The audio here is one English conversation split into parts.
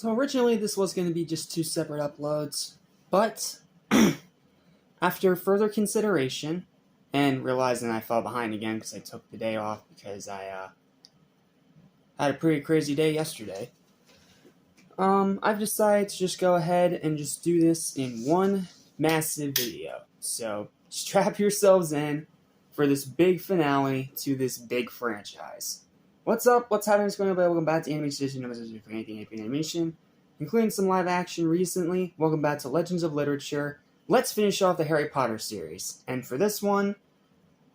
So originally this was going to be just two separate uploads, but after further consideration and realizing I fell behind again because I took the day off because I had a pretty crazy day yesterday, I've decided to just go ahead and just do this in one massive video. So strap yourselves in for this big finale to this big franchise. What's up? What's happening? What's going on? Welcome back to Animation Edition, for anything animation, including some live action recently. Welcome back to Legends of Literature. Let's finish off the Harry Potter series. And for this one,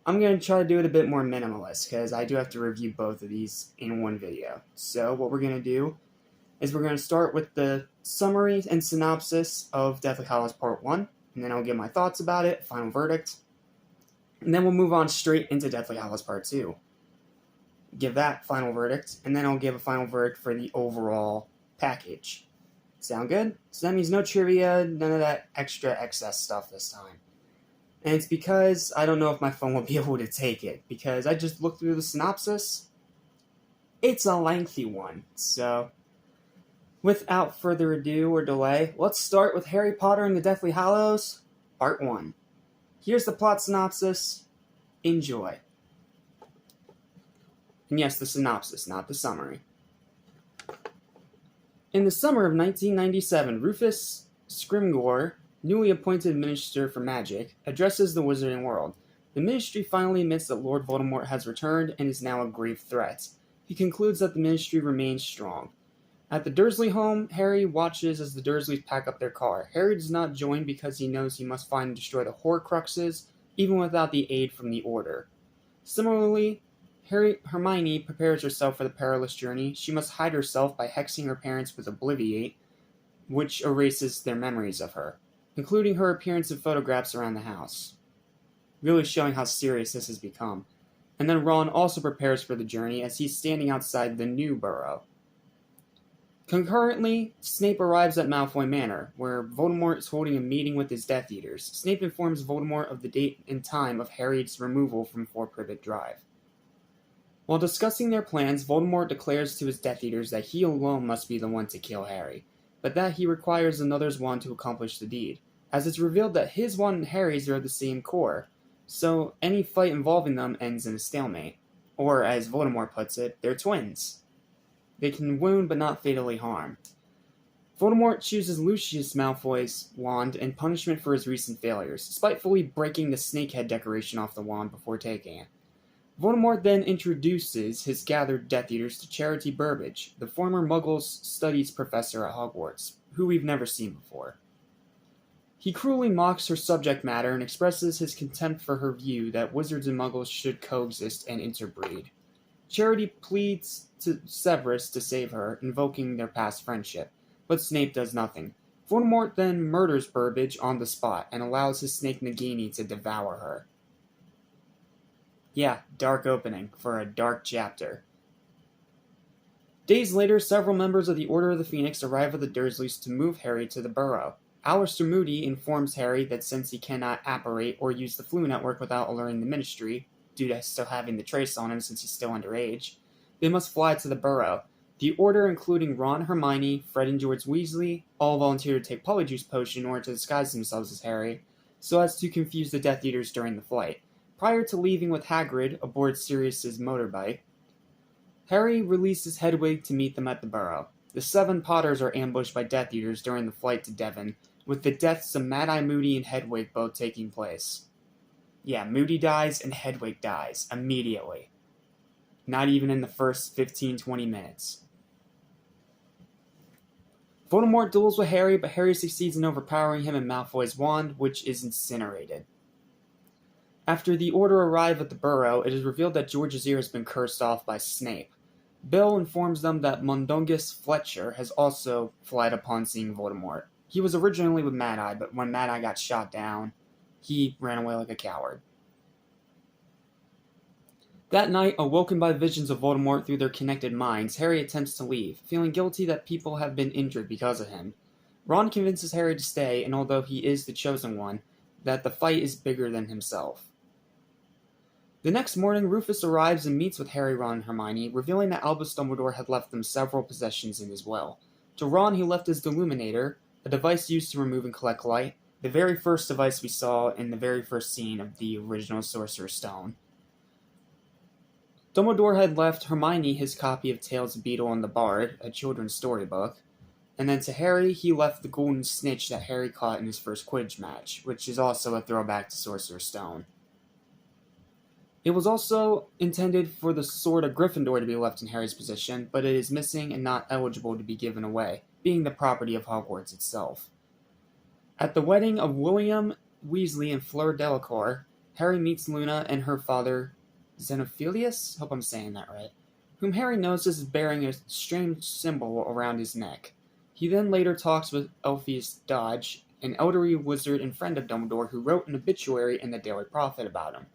I'm going to try to do it a bit more minimalist, because I do have to review both of these in one video. So what we're going to do is we're going to start with the summary and synopsis of Deathly Hallows Part 1, and then I'll give my thoughts about it, final verdict, and then we'll move on straight into Deathly Hallows Part 2. Give that final verdict, and then I'll give a final verdict for the overall package. Sound good? So that means no trivia, none of that extra excess stuff this time. And it's because I don't know if my phone will be able to take it, because I just looked through the synopsis. It's a lengthy one, so without further ado or delay, let's start with Harry Potter and the Deathly Hallows, Part 1. Here's the plot synopsis. Enjoy. And yes, the synopsis, not the summary. In the summer of 1997, Rufus Scrimgeour, newly appointed Minister for Magic, addresses the wizarding world. The Ministry finally admits that Lord Voldemort has returned and is now a grave threat. He concludes that the Ministry remains strong. At the Dursley home, Harry watches as the Dursleys pack up their car. Harry does not join because he knows he must find and destroy the Horcruxes, even without the aid from the Order. Similarly, Hermione prepares herself for the perilous journey. She must hide herself by hexing her parents with Obliviate, which erases their memories of her, including her appearance in photographs around the house. Really showing how serious this has become. And then Ron also prepares for the journey as he's standing outside the new burrow. Concurrently, Snape arrives at Malfoy Manor, where Voldemort is holding a meeting with his Death Eaters. Snape informs Voldemort of the date and time of Harry's removal from Four Privet Drive. While discussing their plans, Voldemort declares to his Death Eaters that he alone must be the one to kill Harry, but that he requires another's wand to accomplish the deed, as it's revealed that his wand and Harry's are of the same core, so any fight involving them ends in a stalemate. Or, as Voldemort puts it, they're twins. They can wound but not fatally harm. Voldemort chooses Lucius Malfoy's wand in punishment for his recent failures, spitefully breaking the snakehead decoration off the wand before taking it. Voldemort then introduces his gathered Death Eaters to Charity Burbage, the former Muggles studies professor at Hogwarts, who we've never seen before. He cruelly mocks her subject matter and expresses his contempt for her view that wizards and Muggles should coexist and interbreed. Charity pleads to Severus to save her, invoking their past friendship, but Snape does nothing. Voldemort then murders Burbage on the spot and allows his snake Nagini to devour her. Yeah, dark opening for a dark chapter. Days later, several members of the Order of the Phoenix arrive at the Dursleys to move Harry to the burrow. Aleister Moody informs Harry that since he cannot apparate or use the Floo network without alerting the Ministry, due to still having the trace on him since he's still underage, they must fly to the burrow. The Order, including Ron, Hermione, Fred, and George Weasley, all volunteer to take Polyjuice Potion in order to disguise themselves as Harry, so as to confuse the Death Eaters during the flight. Prior to leaving with Hagrid aboard Sirius's motorbike, Harry releases Hedwig to meet them at the burrow. The 7 Potters are ambushed by Death Eaters during the flight to Devon, with the deaths of Mad-Eye Moody and Hedwig both taking place. Yeah, Moody dies and Hedwig dies immediately. Not even in the first 15-20 minutes. Voldemort duels with Harry, but Harry succeeds in overpowering him and Malfoy's wand, which is incinerated. After the Order arrive at the burrow, it is revealed that George's ear has been cursed off by Snape. Bill informs them that Mundungus Fletcher has also fled upon seeing Voldemort. He was originally with Mad-Eye, but when Mad-Eye got shot down, he ran away like a coward. That night, awoken by visions of Voldemort through their connected minds, Harry attempts to leave, feeling guilty that people have been injured because of him. Ron convinces Harry to stay, and although he is the chosen one, that the fight is bigger than himself. The next morning, Rufus arrives and meets with Harry, Ron, and Hermione, revealing that Albus Dumbledore had left them several possessions in his will. To Ron, he left his Deluminator, a device used to remove and collect light, the very first device we saw in the very first scene of the original Sorcerer's Stone. Dumbledore had left Hermione his copy of Tales of Beedle and the Bard, a children's storybook, and then to Harry, he left the golden snitch that Harry caught in his first Quidditch match, which is also a throwback to Sorcerer's Stone. It was also intended for the Sword of Gryffindor to be left in Harry's possession, but it is missing and not eligible to be given away, being the property of Hogwarts itself. At the wedding of William Weasley and Fleur Delacour, Harry meets Luna and her father, Xenophilius, hope I'm saying that right, whom Harry notices is bearing a strange symbol around his neck. He then later talks with Elphius Dodge, an elderly wizard and friend of Dumbledore who wrote an obituary in the Daily Prophet about him.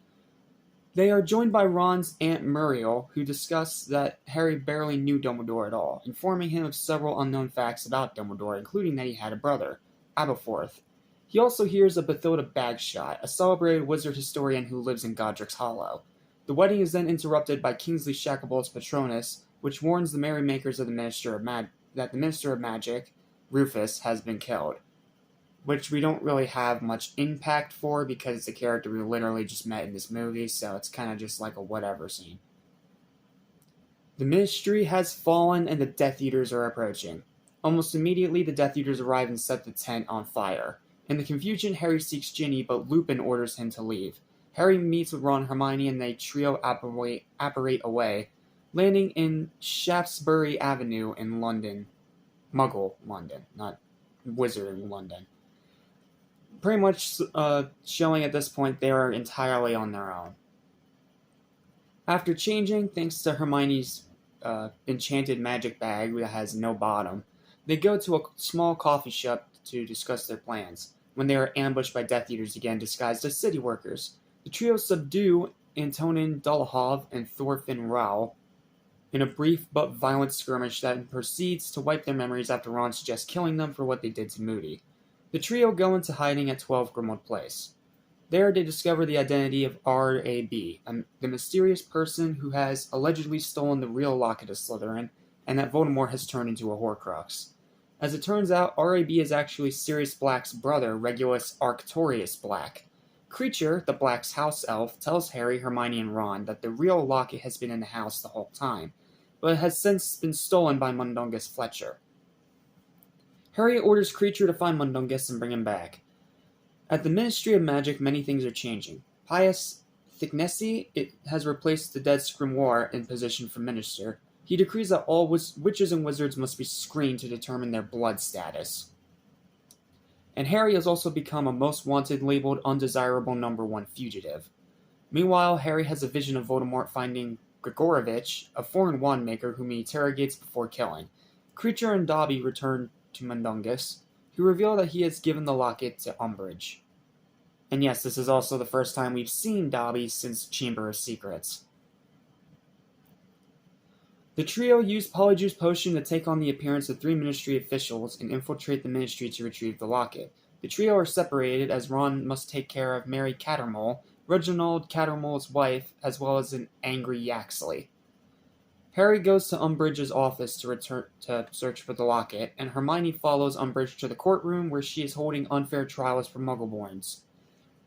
They are joined by Ron's Aunt Muriel, who discuss that Harry barely knew Dumbledore at all, informing him of several unknown facts about Dumbledore, including that he had a brother, Aberforth. He also hears of Bathilda Bagshot, a celebrated wizard historian who lives in Godric's Hollow. The wedding is then interrupted by Kingsley Shacklebolt's Patronus, which warns the merrymakers of the that the Minister of Magic, Rufus, has been killed, which we don't really have much impact for because it's a character we literally just met in this movie, so it's kind of just like a whatever scene. The Ministry has fallen and the Death Eaters are approaching. Almost immediately, the Death Eaters arrive and set the tent on fire. In the confusion, Harry seeks Ginny, but Lupin orders him to leave. Harry meets with Ron and Hermione and they trio apparate away, landing in Shaftesbury Avenue in London. Muggle London, not Wizarding London. Pretty much showing at this point they are entirely on their own. After changing, thanks to Hermione's enchanted magic bag that has no bottom, they go to a small coffee shop to discuss their plans, when they are ambushed by Death Eaters again disguised as city workers. The trio subdue Antonin Dolohov and Thorfinn Rao in a brief but violent skirmish that proceeds to wipe their memories after Ron suggests killing them for what they did to Moody. The trio go into hiding at 12 Grimmauld Place. There they discover the identity of R.A.B., the mysterious person who has allegedly stolen the real locket of Slytherin, and that Voldemort has turned into a Horcrux. As it turns out, R.A.B. is actually Sirius Black's brother, Regulus Arctorius Black. Kreacher, the Black's house elf, tells Harry, Hermione, and Ron that the real locket has been in the house the whole time, but has since been stolen by Mundungus Fletcher. Harry orders Kreacher to find Mundungus and bring him back. At the Ministry of Magic, many things are changing. Pius Thicknessy has replaced the dead Scrimgeour in position for minister. He decrees that all witches and wizards must be screened to determine their blood status. And Harry has also become a most wanted labeled undesirable number 1 fugitive. Meanwhile, Harry has a vision of Voldemort finding Grigorovich, a foreign wand maker whom he interrogates before killing. Kreacher and Dobby return to Mundungus, who reveal that he has given the locket to Umbridge. And yes, this is also the first time we've seen Dobby since Chamber of Secrets. The trio use Polyjuice Potion to take on the appearance of 3 Ministry officials and infiltrate the Ministry to retrieve the locket. The trio are separated as Ron must take care of Mary Cattermole, Reginald Cattermole's wife, as well as an angry Yaxley. Harry goes to Umbridge's office to return to search for the locket, and Hermione follows Umbridge to the courtroom where she is holding unfair trials for Muggleborns.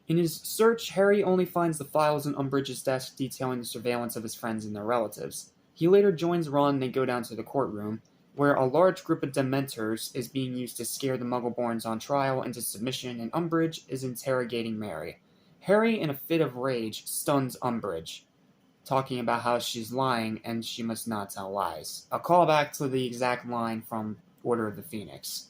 In his search, Harry only finds the files in Umbridge's desk detailing the surveillance of his friends and their relatives. He later joins Ron and they go down to the courtroom, where a large group of Dementors is being used to scare the Muggleborns on trial into submission, and Umbridge is interrogating Mary. Harry, in a fit of rage, stuns Umbridge, talking about how she's lying and she must not tell lies. A callback to the exact line from Order of the Phoenix.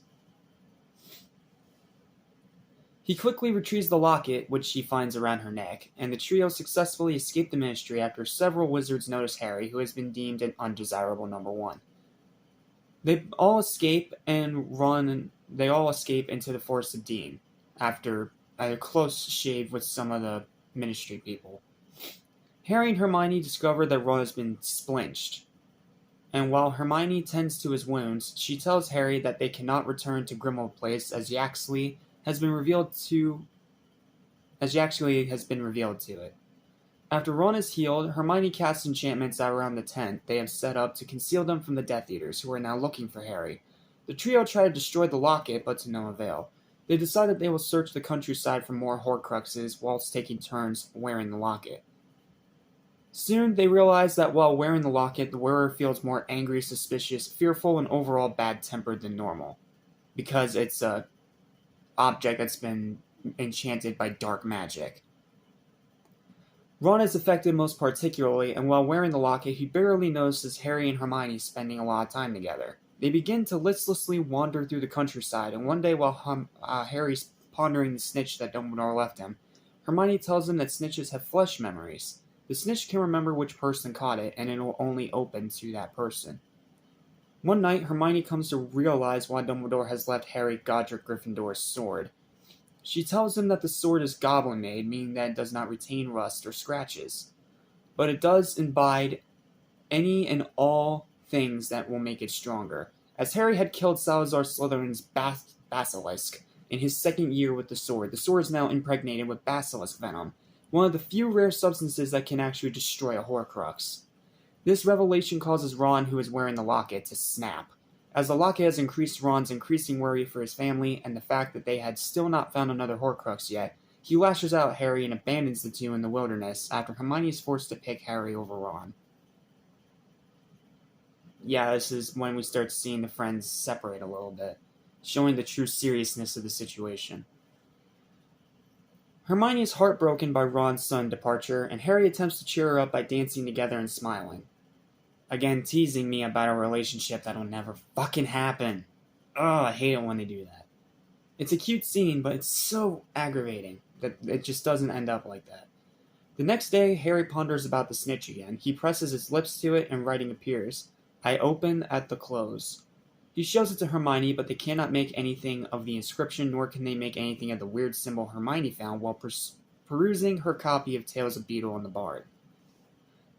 He quickly retrieves the locket, which she finds around her neck, and the trio successfully escape the Ministry after several wizards notice Harry, who has been deemed an undesirable number 1. They all escape into the Forest of Dean, after a close shave with some of the Ministry people. Harry and Hermione discover that Ron has been splinched, and while Hermione tends to his wounds, she tells Harry that they cannot return to Grimmauld Place as Yaxley has been revealed to it. After Ron is healed, Hermione casts enchantments around the tent they have set up to conceal them from the Death Eaters, who are now looking for Harry. The trio try to destroy the locket, but to no avail. They decide that they will search the countryside for more Horcruxes whilst taking turns wearing the locket. Soon, they realize that while wearing the locket, the wearer feels more angry, suspicious, fearful, and overall bad-tempered than normal, because it's a object that's been enchanted by dark magic. Ron is affected most particularly, and while wearing the locket, he barely notices Harry and Hermione spending a lot of time together. They begin to listlessly wander through the countryside, and one day while Harry's pondering the snitch that Dumbledore left him, Hermione tells him that snitches have flesh memories. The snitch can remember which person caught it, and it will only open to that person. One night, Hermione comes to realize why Dumbledore has left Harry Godric Gryffindor's sword. She tells him that the sword is goblin-made, meaning that it does not retain rust or scratches. But it does imbibe any and all things that will make it stronger. As Harry had killed Salazar Slytherin's basilisk in his second year with the sword is now impregnated with basilisk venom, one of the few rare substances that can actually destroy a Horcrux. This revelation causes Ron, who is wearing the locket, to snap. As the locket has increased Ron's increasing worry for his family and the fact that they had still not found another Horcrux yet, he lashes out at Harry and abandons the two in the wilderness after Hermione is forced to pick Harry over Ron. Yeah, this is when we start seeing the friends separate a little bit, showing the true seriousness of the situation. Hermione is heartbroken by Ron's sudden departure, and Harry attempts to cheer her up by dancing together and smiling. Again, teasing me about a relationship that'll never fucking happen. Oh, I hate it when they do that. It's a cute scene, but it's so aggravating that it just doesn't end up like that. The next day, Harry ponders about the snitch again. He presses his lips to it, and writing appears. I open at the close. He shows it to Hermione, but they cannot make anything of the inscription, nor can they make anything of the weird symbol Hermione found while perusing her copy of Tales of Beedle and the Bard.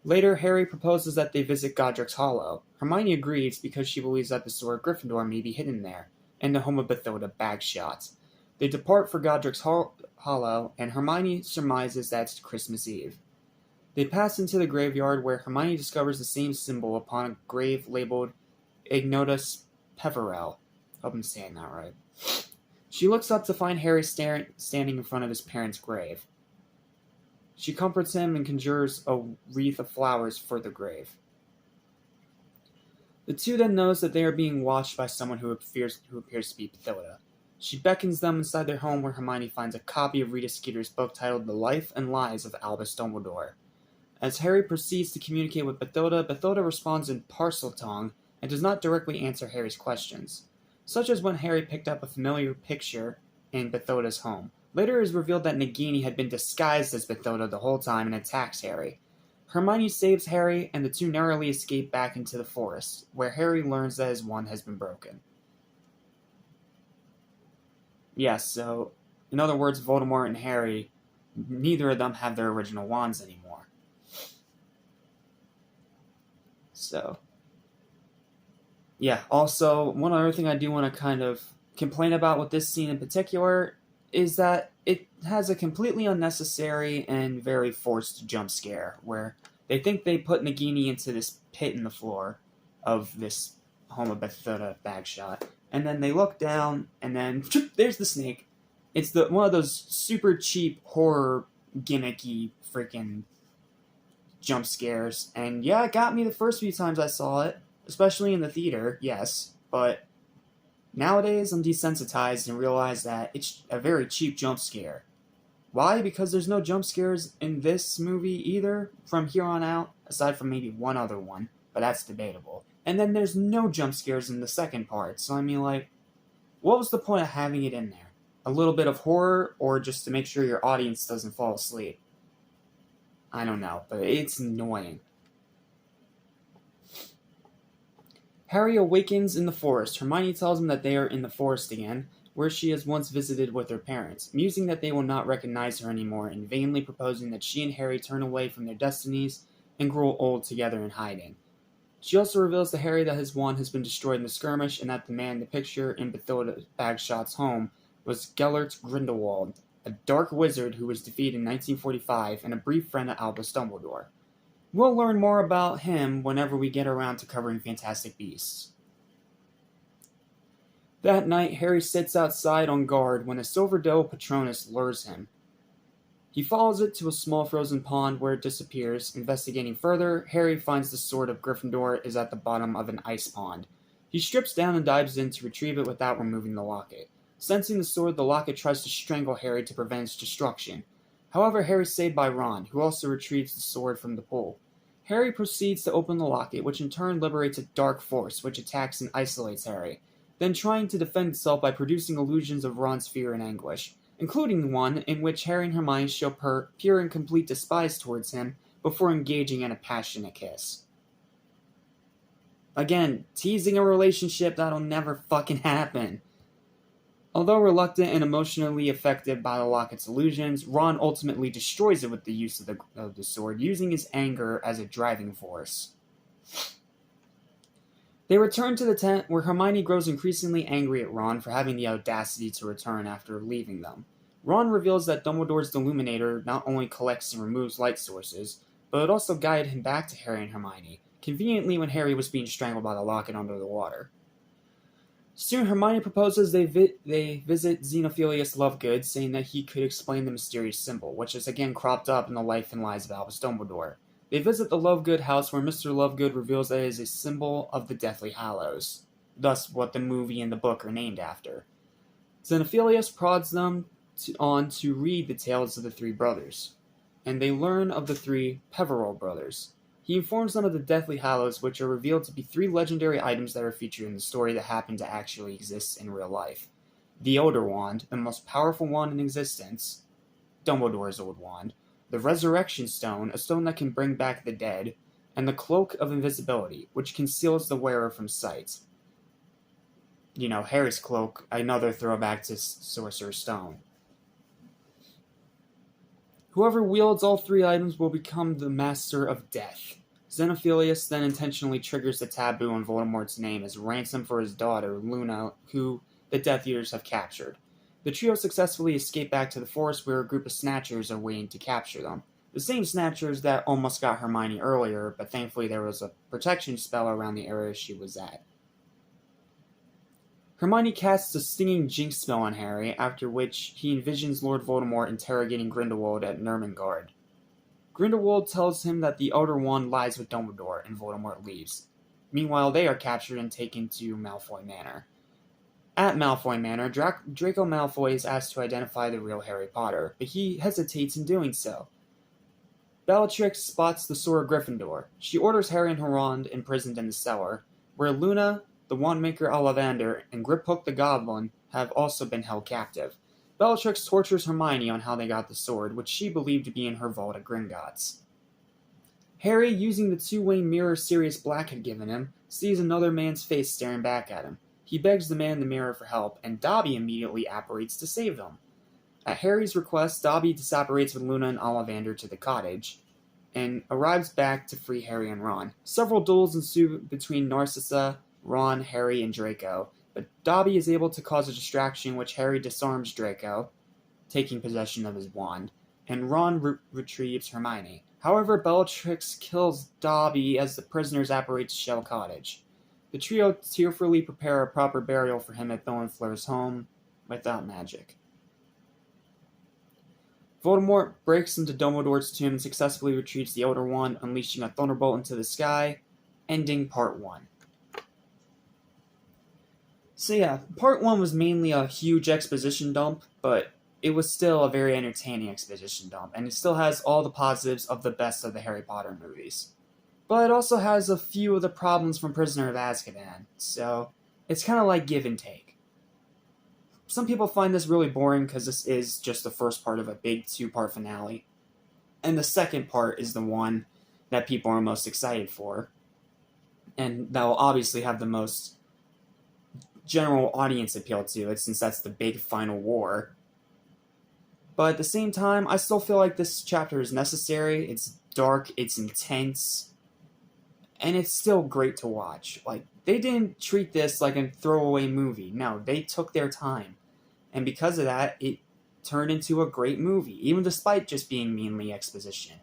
Later, Harry proposes that they visit Godric's Hollow. Hermione agrees because she believes that the sword of Gryffindor may be hidden there, and the home of Bathilda Bagshot. They depart for Godric's Hollow, and Hermione surmises that it's Christmas Eve. They pass into the graveyard where Hermione discovers the same symbol upon a grave labeled Ignotus Peverell. Hope I'm saying that right. She looks up to find Harry standing in front of his parents' grave. She comforts him and conjures a wreath of flowers for the grave. The two then notice that they are being watched by someone who appears to be Bathilda. She beckons them inside their home where Hermione finds a copy of Rita Skeeter's book titled The Life and Lies of Albus Dumbledore. As Harry proceeds to communicate with Bathilda, Bathilda responds in Parseltongue and does not directly answer Harry's questions, such as when Harry picked up a familiar picture in Bathilda's home. Later it is revealed that Nagini had been disguised as Bathilda the whole time and attacks Harry. Hermione saves Harry, and the two narrowly escape back into the forest, where Harry learns that his wand has been broken. Yes, so, in other words, Voldemort and Harry, neither of them have their original wands anymore. So, yeah, also, one other thing I do want to kind of complain about with this scene in particular is that it has a completely unnecessary and very forced jump scare, where they think they put Nagini into this pit in the floor of this home of Bathilda Bagshot, and then they look down, and then there's the snake. It's one of those super cheap horror gimmicky freaking jump scares, and yeah, it got me the first few times I saw it, especially in the theater, yes, but nowadays I'm desensitized and realize that it's a very cheap jump scare. Why? Because there's no jump scares in this movie either from here on out, aside from maybe one other one, but that's debatable. And then there's no jump scares in the second part, so I mean, like, what was the point of having it in there? A little bit of horror, or just to make sure your audience doesn't fall asleep? I don't know, but it's annoying. Harry awakens in the forest. Hermione tells him that they are in the forest again, where she has once visited with her parents, musing that they will not recognize her anymore and vainly proposing that she and Harry turn away from their destinies and grow old together in hiding. She also reveals to Harry that his wand has been destroyed in the skirmish and that the man in the picture in Bathilda Bagshot's home was Gellert Grindelwald, a dark wizard who was defeated in 1945 and a brief friend of Albus Dumbledore. We'll learn more about him whenever we get around to covering Fantastic Beasts. That night, Harry sits outside on guard when a silver doe Patronus lures him. He follows it to a small frozen pond where it disappears. Investigating further, Harry finds the sword of Gryffindor is at the bottom of an ice pond. He strips down and dives in to retrieve it without removing the locket. Sensing the sword, the locket tries to strangle Harry to prevent its destruction. However, Harry is saved by Ron, who also retrieves the sword from the pool. Harry proceeds to open the locket, which in turn liberates a dark force, which attacks and isolates Harry, then trying to defend itself by producing illusions of Ron's fear and anguish, including one in which Harry and Hermione show pure and complete despise towards him before engaging in a passionate kiss. Again, teasing a relationship that'll never fucking happen. Although reluctant and emotionally affected by the locket's illusions, Ron ultimately destroys it with the use of the sword, using his anger as a driving force. They return to the tent, where Hermione grows increasingly angry at Ron for having the audacity to return after leaving them. Ron reveals that Dumbledore's Deluminator not only collects and removes light sources, but it also guided him back to Harry and Hermione, conveniently when Harry was being strangled by the locket under the water. Soon Hermione proposes they visit Xenophilius Lovegood, saying that he could explain the mysterious symbol, which is again cropped up in the Life and Lies of Albus Dumbledore. They visit the Lovegood house, where Mr. Lovegood reveals that it is a symbol of the Deathly Hallows, thus what the movie and the book are named after. Xenophilius prods them on to read the tales of the three brothers, and they learn of the three Peverell brothers. He informs them of the Deathly Hallows, which are revealed to be three legendary items that are featured in the story that happen to actually exist in real life. The Elder Wand, the most powerful wand in existence, Dumbledore's old wand, the Resurrection Stone, a stone that can bring back the dead, and the Cloak of Invisibility, which conceals the wearer from sight. You know, Harry's cloak, another throwback to Sorcerer's Stone. Whoever wields all three items will become the Master of Death. Xenophilius then intentionally triggers the taboo in Voldemort's name as ransom for his daughter, Luna, who the Death Eaters have captured. The trio successfully escape back to the forest, where a group of Snatchers are waiting to capture them. The same Snatchers that almost got Hermione earlier, but thankfully there was a protection spell around the area she was at. Hermione casts a stinging jinx spell on Harry, after which he envisions Lord Voldemort interrogating Grindelwald at Nurmengard. Grindelwald tells him that the Elder Wand lies with Dumbledore, and Voldemort leaves. Meanwhile, they are captured and taken to Malfoy Manor. At Malfoy Manor, Draco Malfoy is asked to identify the real Harry Potter, but he hesitates in doing so. Bellatrix spots the Sword of Gryffindor. She orders Harry and Ron imprisoned in the cellar, where Luna, the Wandmaker Ollivander, and Griphook the Goblin have also been held captive. Bellatrix tortures Hermione on how they got the sword, which she believed to be in her vault at Gringotts. Harry, using the two-way mirror Sirius Black had given him, sees another man's face staring back at him. He begs the man in the mirror for help, and Dobby immediately apparates to save them. At Harry's request, Dobby disapparates with Luna and Ollivander to the cottage, and arrives back to free Harry and Ron. Several duels ensue between Narcissa, Ron, Harry, and Draco, but Dobby is able to cause a distraction, which Harry disarms Draco, taking possession of his wand, and Ron retrieves Hermione. However, Bellatrix kills Dobby as the prisoners apparate to Shell Cottage. The trio tearfully prepare a proper burial for him at Thornfleur's home, without magic. Voldemort breaks into Dumbledore's tomb and successfully retrieves the Elder Wand, unleashing a thunderbolt into the sky, ending Part 1. So yeah, Part 1 was mainly a huge exposition dump, but it was still a very entertaining exposition dump, and it still has all the positives of the best of the Harry Potter movies. But it also has a few of the problems from Prisoner of Azkaban, so it's kind of like give and take. Some people find this really boring because this is just the first part of a big two-part finale, and the second part is the one that people are most excited for, and that will obviously have the most general audience appeal to it, since that's the big final war. But at the same time, I still feel like this chapter is necessary. It's dark, it's intense, and it's still great to watch. Like, they didn't treat this like a throwaway movie. No, they took their time. And because of that, it turned into a great movie, even despite just being mainly exposition.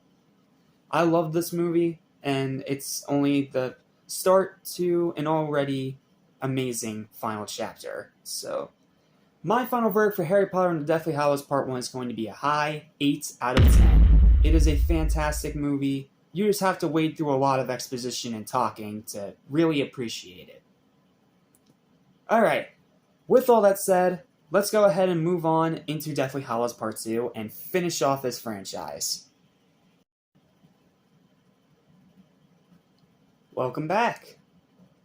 I love this movie, and it's only the start to an already amazing final chapter. So, my final verdict for Harry Potter and the Deathly Hallows Part 1 is going to be a high 8 out of 10. It is a fantastic movie. You just have to wade through a lot of exposition and talking to really appreciate it. Alright, with all that said, let's go ahead and move on into Deathly Hallows Part 2 and finish off this franchise. Welcome back.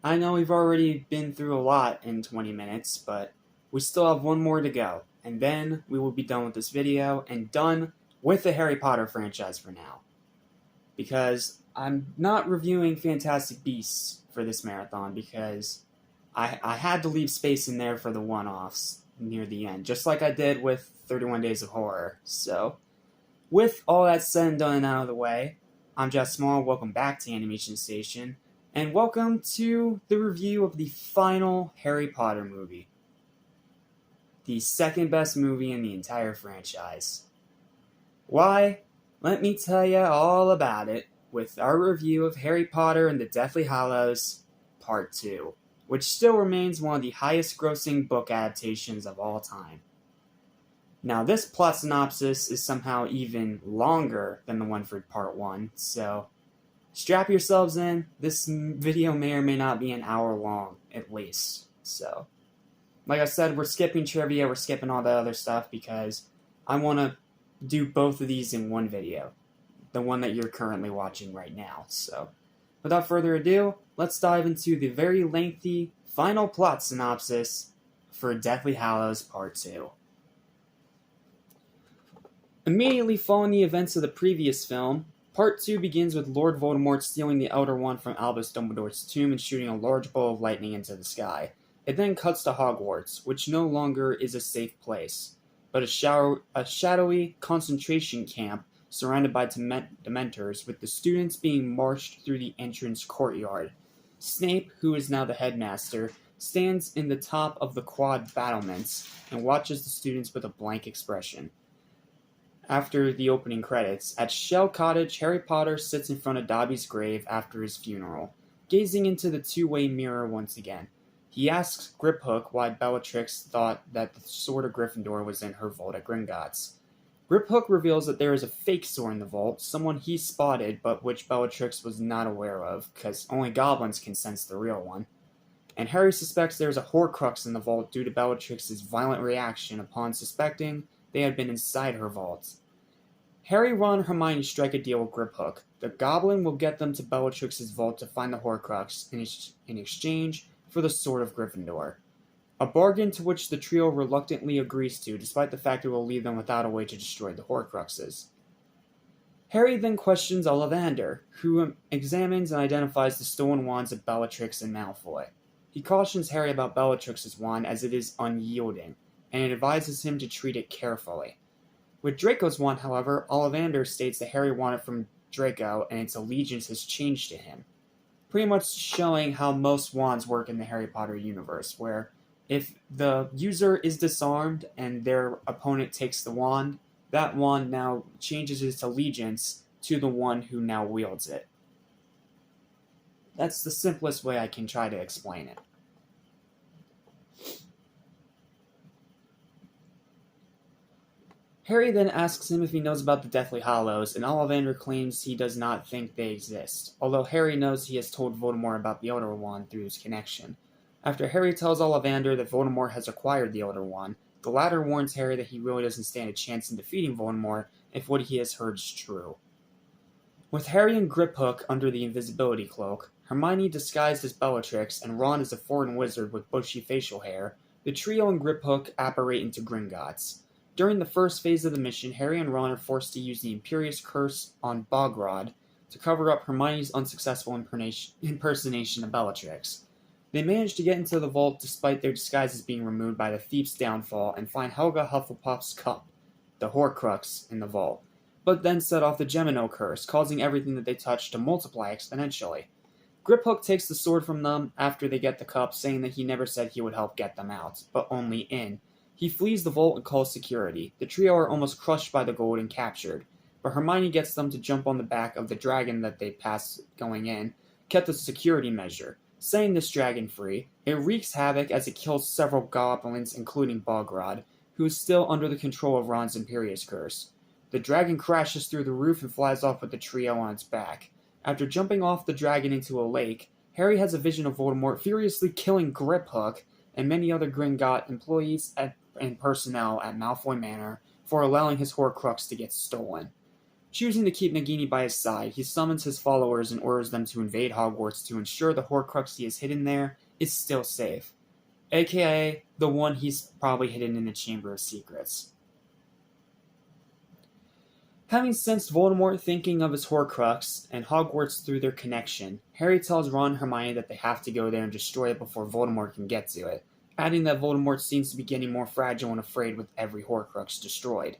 I know we've already been through a lot in 20 minutes, but we still have one more to go, and then we will be done with this video and done with the Harry Potter franchise for now. Because I'm not reviewing Fantastic Beasts for this marathon because I had to leave space in there for the one-offs near the end, just like I did with 31 Days of Horror. So, with all that said and done and out of the way, I'm Jeff Small, welcome back to Animation Station, and welcome to the review of the final Harry Potter movie. The second best movie in the entire franchise. Why? Let me tell you all about it with our review of Harry Potter and the Deathly Hallows Part 2, which still remains one of the highest grossing book adaptations of all time. Now, this plot synopsis is somehow even longer than the one for Part 1, so strap yourselves in. This video may or may not be an hour long, at least. So, like I said, we're skipping trivia, we're skipping all the other stuff because I want to do both of these in one video, the one that you're currently watching right now. So, without further ado, let's dive into the very lengthy final plot synopsis for Deathly Hallows Part 2. Immediately following the events of the previous film, Part 2 begins with Lord Voldemort stealing the Elder Wand from Albus Dumbledore's tomb and shooting a large ball of lightning into the sky. It then cuts to Hogwarts, which no longer is a safe place, but a shadowy concentration camp surrounded by Dementors, with the students being marched through the entrance courtyard. Snape, who is now the headmaster, stands in the top of the quad battlements and watches the students with a blank expression. After the opening credits, at Shell Cottage, Harry Potter sits in front of Dobby's grave after his funeral, gazing into the two-way mirror once again. He asks Griphook why Bellatrix thought that the Sword of Gryffindor was in her vault at Gringotts. Griphook reveals that there is a fake sword in the vault, someone he spotted but which Bellatrix was not aware of, because only goblins can sense the real one. And Harry suspects there is a Horcrux in the vault due to Bellatrix's violent reaction upon suspecting they had been inside her vault. Harry, Ron, and Hermione strike a deal with Griphook. The goblin will get them to Bellatrix's vault to find the Horcrux in exchange for the Sword of Gryffindor. A bargain to which the trio reluctantly agrees to, despite the fact it will leave them without a way to destroy the Horcruxes. Harry then questions Ollivander, who examines and identifies the stolen wands of Bellatrix and Malfoy. He cautions Harry about Bellatrix's wand as it is unyielding, and advises him to treat it carefully. With Draco's wand, however, Ollivander states that Harry won it from Draco and its allegiance has changed to him, pretty much showing how most wands work in the Harry Potter universe, where if the user is disarmed and their opponent takes the wand, that wand now changes its allegiance to the one who now wields it. That's the simplest way I can try to explain it. Harry then asks him if he knows about the Deathly Hallows, and Ollivander claims he does not think they exist, although Harry knows he has told Voldemort about the Elder Wand through his connection. After Harry tells Ollivander that Voldemort has acquired the Elder Wand, the latter warns Harry that he really doesn't stand a chance in defeating Voldemort if what he has heard is true. With Harry and Griphook under the invisibility cloak, Hermione disguised as Bellatrix, and Ron as a foreign wizard with bushy facial hair, the trio and Griphook apparate into Gringotts. During the first phase of the mission, Harry and Ron are forced to use the Imperious Curse on Bogrod to cover up Hermione's unsuccessful impersonation of Bellatrix. They manage to get into the vault despite their disguises being removed by the thief's downfall and find Helga Hufflepuff's cup, the Horcrux, in the vault, but then set off the Gemino curse, causing everything that they touch to multiply exponentially. Griphook takes the sword from them after they get the cup, saying that he never said he would help get them out, but only in. He flees the vault and calls security. The trio are almost crushed by the gold and captured, but Hermione gets them to jump on the back of the dragon that they passed going in, kept as a security measure. setting this dragon free. It wreaks havoc as it kills several goblins, including Bogrod, who is still under the control of Ron's Imperious Curse. The dragon crashes through the roof and flies off with the trio on its back. After jumping off the dragon into a lake, Harry has a vision of Voldemort furiously killing Griphook and many other Gringotts employees and personnel at Malfoy Manor for allowing his Horcrux to get stolen. Choosing to keep Nagini by his side, he summons his followers and orders them to invade Hogwarts to ensure the Horcrux he has hidden there is still safe, aka the one he's probably hidden in the Chamber of Secrets. Having sensed Voldemort thinking of his Horcrux and Hogwarts through their connection, Harry tells Ron and Hermione that they have to go there and destroy it before Voldemort can get to it, adding that Voldemort seems to be getting more fragile and afraid with every Horcrux destroyed.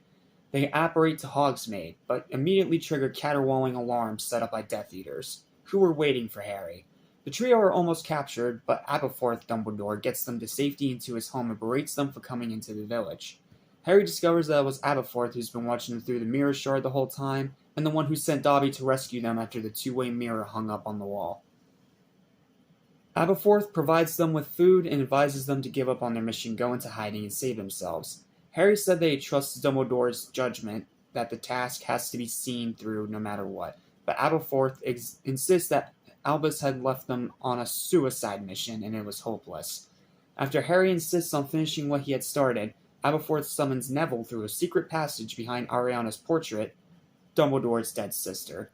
They apparate to Hogsmeade, but immediately trigger caterwauling alarms set up by Death Eaters, who were waiting for Harry. The trio are almost captured, but Aberforth Dumbledore gets them to safety into his home and berates them for coming into the village. Harry discovers that it was Aberforth who's been watching them through the mirror shard the whole time, and the one who sent Dobby to rescue them after the two-way mirror hung up on the wall. Aberforth provides them with food and advises them to give up on their mission, go into hiding, and save themselves. Harry said that he trusts Dumbledore's judgment that the task has to be seen through no matter what, but Aberforth insists that Albus had left them on a suicide mission and it was hopeless. After Harry insists on finishing what he had started, Aberforth summons Neville through a secret passage behind Ariana's portrait, Dumbledore's dead sister.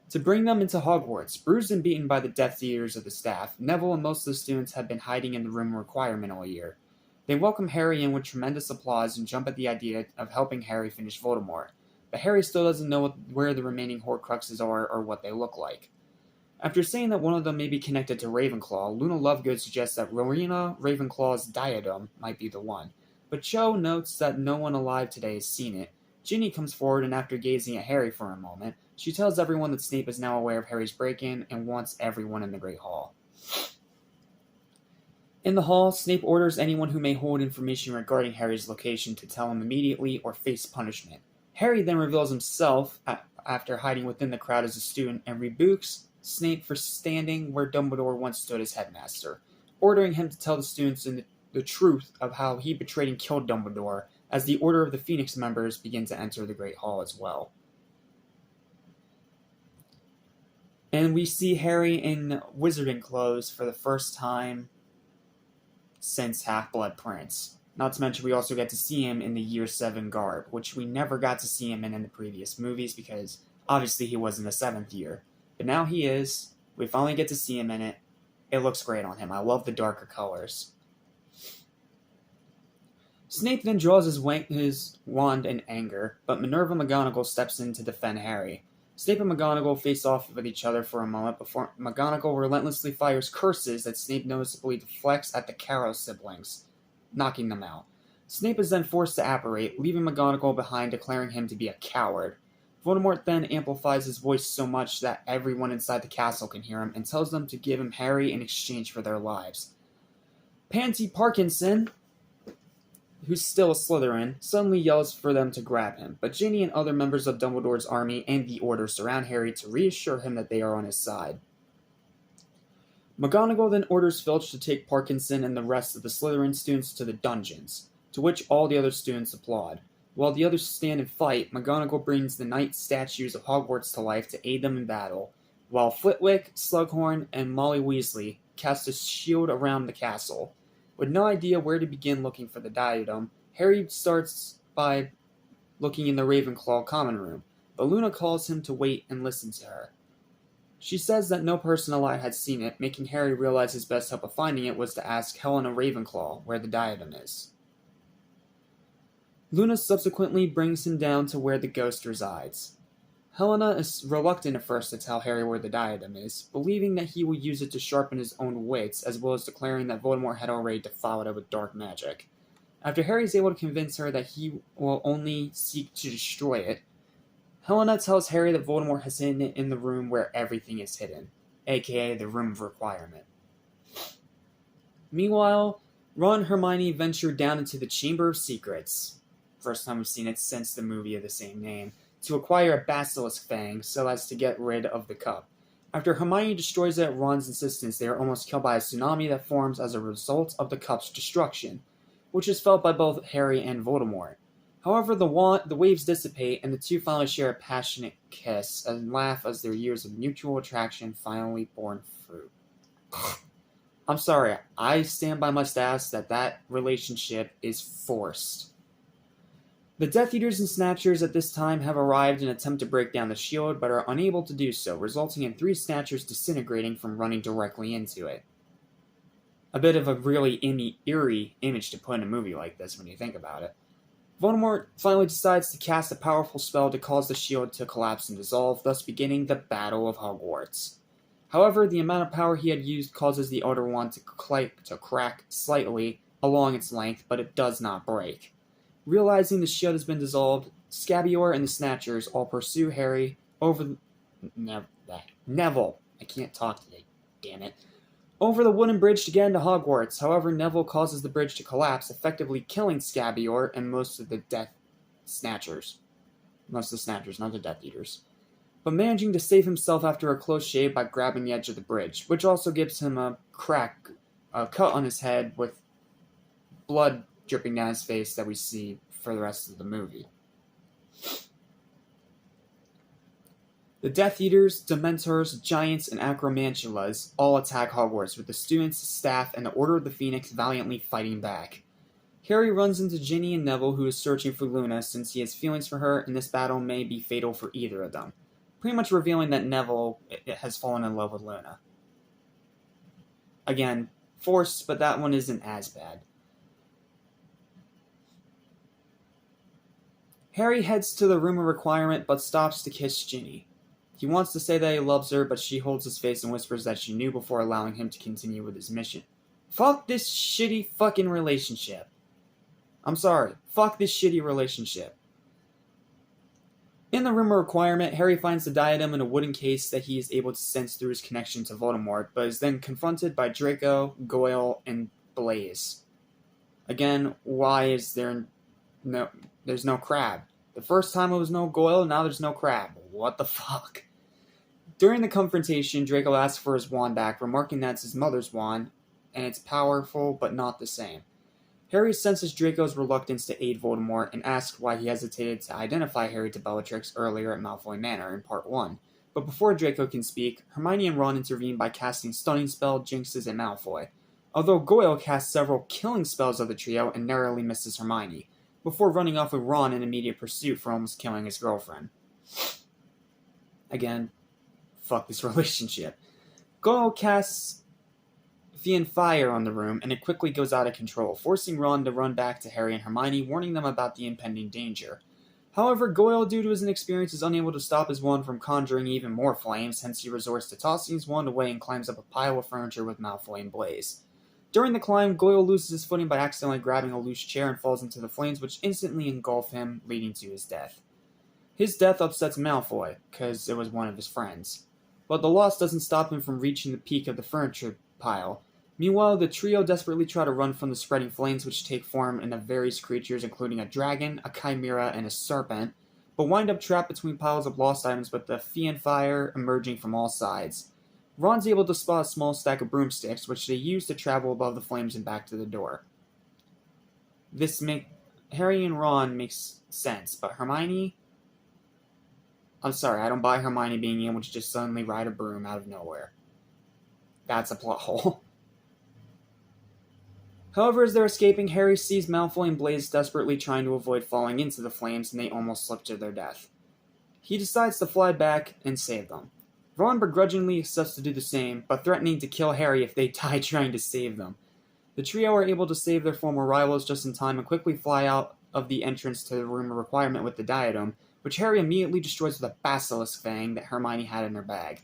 To bring them into Hogwarts, bruised and beaten by the Death Eaters of the staff, Neville and most of the students had been hiding in the room requirement all year. They welcome Harry in with tremendous applause and jump at the idea of helping Harry finish Voldemort, but Harry still doesn't know where the remaining Horcruxes are or what they look like. After saying that one of them may be connected to Ravenclaw, Luna Lovegood suggests that Rowena Ravenclaw's diadem might be the one, but Cho notes that no one alive today has seen it. Ginny comes forward and after gazing at Harry for a moment, she tells everyone that Snape is now aware of Harry's break-in and wants everyone in the Great Hall. In the hall, Snape orders anyone who may hold information regarding Harry's location to tell him immediately or face punishment. Harry then reveals himself after hiding within the crowd as a student and rebukes Snape for standing where Dumbledore once stood as headmaster, ordering him to tell the students the truth of how he betrayed and killed Dumbledore as the Order of the Phoenix members begin to enter the Great Hall as well. And we see Harry in wizarding clothes for the first time since Half-Blood Prince. Not to mention we also get to see him in the Year 7 garb, which we never got to see him in the previous movies because obviously he was in the 7th year. But now he is. We finally get to see him in it. It looks great on him. I love the darker colors. Snape then draws his wand in anger, but Minerva McGonagall steps in to defend Harry. Snape and McGonagall face off with each other for a moment before McGonagall relentlessly fires curses that Snape noticeably deflects at the Carrow siblings, knocking them out. Snape is then forced to apparate, leaving McGonagall behind, declaring him to be a coward. Voldemort then amplifies his voice so much that everyone inside the castle can hear him and tells them to give him Harry in exchange for their lives. Pansy Parkinson, who's still a Slytherin, suddenly yells for them to grab him, but Ginny and other members of Dumbledore's army and the Order surround Harry to reassure him that they are on his side. McGonagall then orders Filch to take Parkinson and the rest of the Slytherin students to the dungeons, to which all the other students applaud. While the others stand and fight, McGonagall brings the knight statues of Hogwarts to life to aid them in battle, while Flitwick, Slughorn, and Molly Weasley cast a shield around the castle. With no idea where to begin looking for the diadem, Harry starts by looking in the Ravenclaw common room, but Luna calls him to wait and listen to her. She says that no person alive had seen it, making Harry realize his best hope of finding it was to ask Helena Ravenclaw where the diadem is. Luna subsequently brings him down to where the ghost resides. Helena is reluctant at first to tell Harry where the diadem is, believing that he will use it to sharpen his own wits, as well as declaring that Voldemort had already defiled it with dark magic. After Harry is able to convince her that he will only seek to destroy it, Helena tells Harry that Voldemort has hidden it in the room where everything is hidden, aka the Room of Requirement. Meanwhile, Ron and Hermione venture down into the Chamber of Secrets, first time we've seen it since the movie of the same name, to acquire a basilisk fang so as to get rid of the cup. After Hermione destroys it at Ron's insistence, they are almost killed by a tsunami that forms as a result of the cup's destruction, which is felt by both Harry and Voldemort. However, the waves dissipate, and the two finally share a passionate kiss and laugh as their years of mutual attraction finally borne fruit. I'm sorry, I stand by my stance that relationship is forced. The Death Eaters and Snatchers at this time have arrived and attempt to break down the shield, but are unable to do so, resulting in 3 Snatchers disintegrating from running directly into it. A bit of a really eerie image to put in a movie like this when you think about it. Voldemort finally decides to cast a powerful spell to cause the shield to collapse and dissolve, thus beginning the Battle of Hogwarts. However, the amount of power he had used causes the Elder Wand to crack slightly along its length, but it does not break. Realizing the shield has been dissolved, Scabior and the Snatchers all pursue Harry over Neville. I can't talk today, damn it. Over the wooden bridge to get into Hogwarts. However, Neville causes the bridge to collapse, effectively killing Scabior and most of the Snatchers. Most of the Snatchers, not the Death Eaters. But managing to save himself after a close shave by grabbing the edge of the bridge, which also gives him a cut on his head with blood dripping down his face that we see for the rest of the movie. The Death Eaters, Dementors, Giants, and Acromantulas all attack Hogwarts, with the students, staff, and the Order of the Phoenix valiantly fighting back. Harry runs into Ginny and Neville, who is searching for Luna since he has feelings for her, and this battle may be fatal for either of them. Pretty much revealing that Neville has fallen in love with Luna. Again, forced, but that one isn't as bad. Harry heads to the room of requirement, but stops to kiss Ginny. He wants to say that he loves her, but she holds his face and whispers that she knew before allowing him to continue with his mission. Fuck this shitty fucking relationship. I'm sorry. Fuck this shitty relationship. In the room of requirement, Harry finds the diadem in a wooden case that he is able to sense through his connection to Voldemort, but is then confronted by Draco, Goyle, and Blaise. Again, why is there's no Crabbe? The first time it was no Goyle, now there's no Crabbe. What the fuck? During the confrontation, Draco asks for his wand back, remarking that it's his mother's wand, and it's powerful, but not the same. Harry senses Draco's reluctance to aid Voldemort and asks why he hesitated to identify Harry to Bellatrix earlier at Malfoy Manor in Part 1. But before Draco can speak, Hermione and Ron intervene by casting Stunning Spell, Jinxes, and Malfoy. Although Goyle casts several killing spells of the trio and narrowly misses Hermione, before running off with Ron in immediate pursuit for almost killing his girlfriend. Again, fuck this relationship. Goyle casts Fiend Fire on the room, and it quickly goes out of control, forcing Ron to run back to Harry and Hermione, warning them about the impending danger. However, Goyle, due to his inexperience, is unable to stop his wand from conjuring even more flames, hence he resorts to tossing his wand away and climbs up a pile of furniture with Malfoy and Blaise. During the climb, Goyle loses his footing by accidentally grabbing a loose chair and falls into the flames, which instantly engulf him, leading to his death. His death upsets Malfoy, because it was one of his friends. But the loss doesn't stop him from reaching the peak of the furniture pile. Meanwhile, the trio desperately try to run from the spreading flames, which take form in various creatures, including a dragon, a chimera, and a serpent, but wind up trapped between piles of lost items with the Fiend Fire emerging from all sides. Ron's able to spot a small stack of broomsticks, which they use to travel above the flames and back to the door. Harry and Ron makes sense, but Hermione... I'm sorry, I don't buy Hermione being able to just suddenly ride a broom out of nowhere. That's a plot hole. However, as they're escaping, Harry sees Malfoy and Blaise desperately trying to avoid falling into the flames, and they almost slip to their death. He decides to fly back and save them. Ron begrudgingly accepts to do the same, but threatening to kill Harry if they die trying to save them. The trio are able to save their former rivals just in time and quickly fly out of the entrance to the room of requirement with the diadem, which Harry immediately destroys with a basilisk fang that Hermione had in her bag.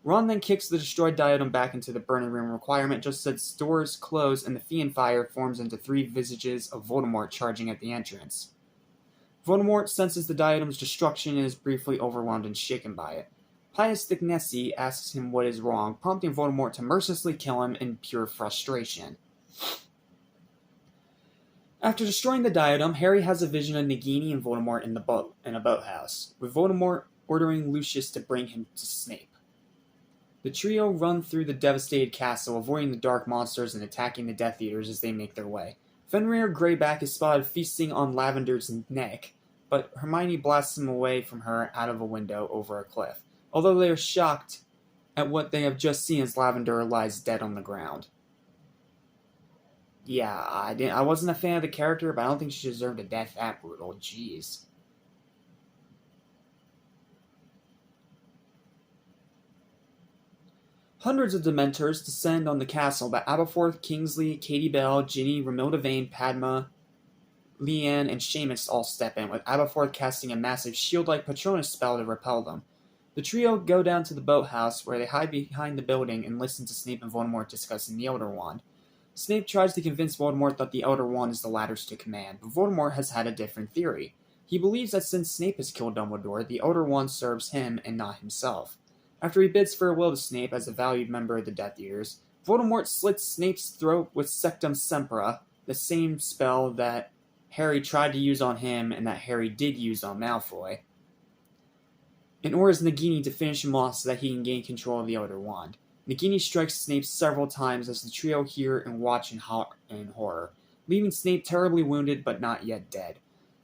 Ron then kicks the destroyed diadem back into the burning room of requirement just as doors close and the Fiend Fire forms into 3 visages of Voldemort charging at the entrance. Voldemort senses the diadem's destruction and is briefly overwhelmed and shaken by it. Pius Dignesi asks him what is wrong, prompting Voldemort to mercilessly kill him in pure frustration. After destroying the diadem, Harry has a vision of Nagini and Voldemort in a boathouse, with Voldemort ordering Lucius to bring him to Snape. The trio run through the devastated castle, avoiding the dark monsters and attacking the Death Eaters as they make their way. Fenrir Greyback is spotted feasting on Lavender's neck, but Hermione blasts him away from her out of a window over a cliff, although they are shocked at what they have just seen as Lavender lies dead on the ground. Yeah, I wasn't a fan of the character, but I don't think she deserved a death that brutal. Jeez. Hundreds of Dementors descend on the castle, but Aberforth, Kingsley, Katie Bell, Ginny, Romilda Vane, Padma, Leanne, and Seamus all step in, with Aberforth casting a massive shield-like Patronus spell to repel them. The trio go down to the boathouse, where they hide behind the building and listen to Snape and Voldemort discussing the Elder Wand. Snape tries to convince Voldemort that the Elder Wand is the latter's to command, but Voldemort has had a different theory. He believes that since Snape has killed Dumbledore, the Elder Wand serves him and not himself. After he bids farewell to Snape as a valued member of the Death Eaters, Voldemort slits Snape's throat with Sectum Sempra, the same spell that Harry tried to use on him and that Harry did use on Malfoy, and orders Nagini to finish him off so that he can gain control of the Elder Wand. Nagini strikes Snape several times as the trio hear and watch in horror, leaving Snape terribly wounded but not yet dead.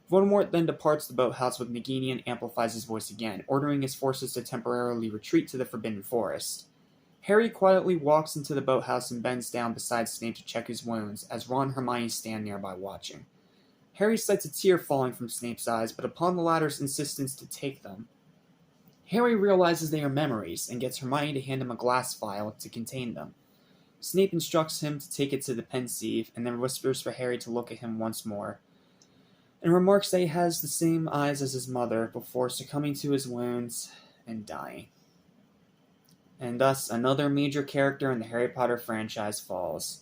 Voldemort then departs the boathouse with Nagini and amplifies his voice again, ordering his forces to temporarily retreat to the Forbidden Forest. Harry quietly walks into the boathouse and bends down beside Snape to check his wounds, as Ron and Hermione stand nearby watching. Harry sights a tear falling from Snape's eyes, but upon the latter's insistence to take them, Harry realizes they are memories and gets Hermione to hand him a glass vial to contain them. Snape instructs him to take it to the Pensieve, and then whispers for Harry to look at him once more, and remarks that he has the same eyes as his mother before succumbing to his wounds and dying. And thus, another major character in the Harry Potter franchise falls.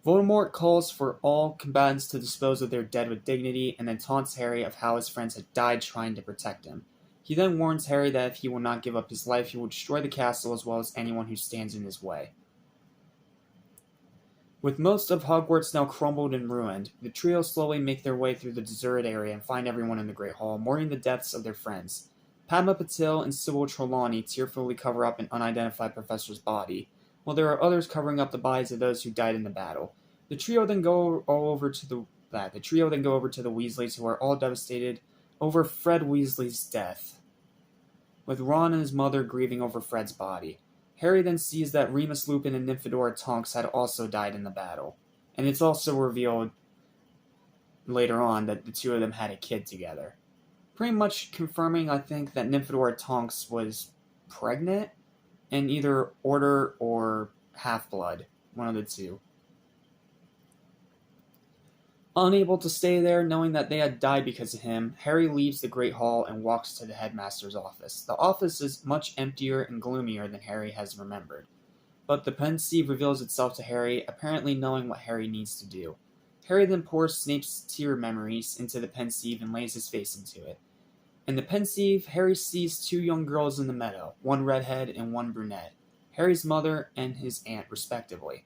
Voldemort calls for all combatants to dispose of their dead with dignity, and then taunts Harry of how his friends had died trying to protect him. He then warns Harry that if he will not give up his life, he will destroy the castle as well as anyone who stands in his way. With most of Hogwarts now crumbled and ruined, the trio slowly make their way through the deserted area and find everyone in the Great Hall, mourning the deaths of their friends. Padma Patil and Sybil Trelawney tearfully cover up an unidentified professor's body, while there are others covering up the bodies of those who died in the battle. The trio then go over to the Weasleys, who are all devastated over Fred Weasley's death, with Ron and his mother grieving over Fred's body. Harry then sees that Remus Lupin and Nymphadora Tonks had also died in the battle, and it's also revealed later on that the two of them had a kid together. Pretty much confirming, I think, that Nymphadora Tonks was pregnant, and either Order or Half-Blood, one of the two. Unable to stay there, knowing that they had died because of him, Harry leaves the Great Hall and walks to the headmaster's office. The office is much emptier and gloomier than Harry has remembered, but the Pensieve reveals itself to Harry, apparently knowing what Harry needs to do. Harry then pours Snape's tear memories into the Pensieve and lays his face into it. In the Pensieve, Harry sees two young girls in the meadow, one redhead and one brunette, Harry's mother and his aunt respectively.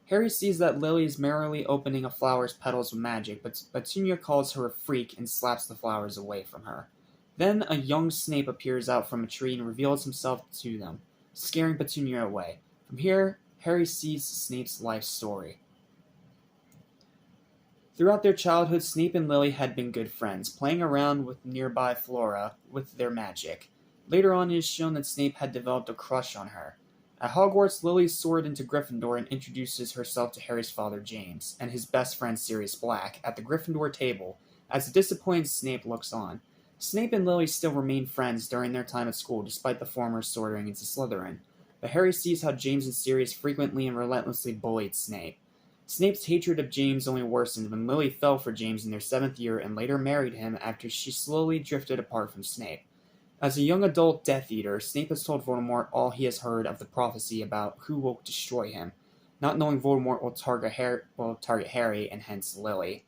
Harry sees that Lily is merrily opening a flower's petals with magic, but Petunia calls her a freak and slaps the flowers away from her. Then a young Snape appears out from a tree and reveals himself to them, scaring Petunia away. From here, Harry sees Snape's life story. Throughout their childhood, Snape and Lily had been good friends, playing around with nearby Flora with their magic. Later on, it is shown that Snape had developed a crush on her. At Hogwarts, Lily soared into Gryffindor and introduces herself to Harry's father, James, and his best friend, Sirius Black, at the Gryffindor table, as the disappointed Snape looks on. Snape and Lily still remain friends during their time at school, despite the former soaring into Slytherin. But Harry sees how James and Sirius frequently and relentlessly bullied Snape. Snape's hatred of James only worsened when Lily fell for James in their 7th year and later married him after she slowly drifted apart from Snape. As a young adult Death Eater, Snape has told Voldemort all he has heard of the prophecy about who will destroy him, not knowing Voldemort will target Harry and hence Lily.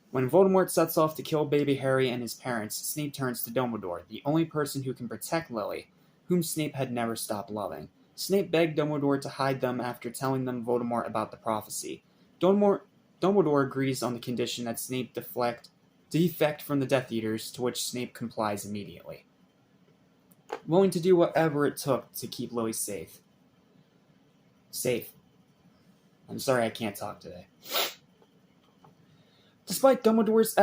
When Voldemort sets off to kill baby Harry and his parents, Snape turns to Dumbledore, the only person who can protect Lily, whom Snape had never stopped loving. Snape begged Dumbledore to hide them after telling them Voldemort about the prophecy. Dumbledore agrees on the condition that Snape defect from the Death Eaters, to which Snape complies immediately. willing to do whatever it took to keep Lily safe. Safe. I'm sorry I can't talk today. Despite Dumbledore's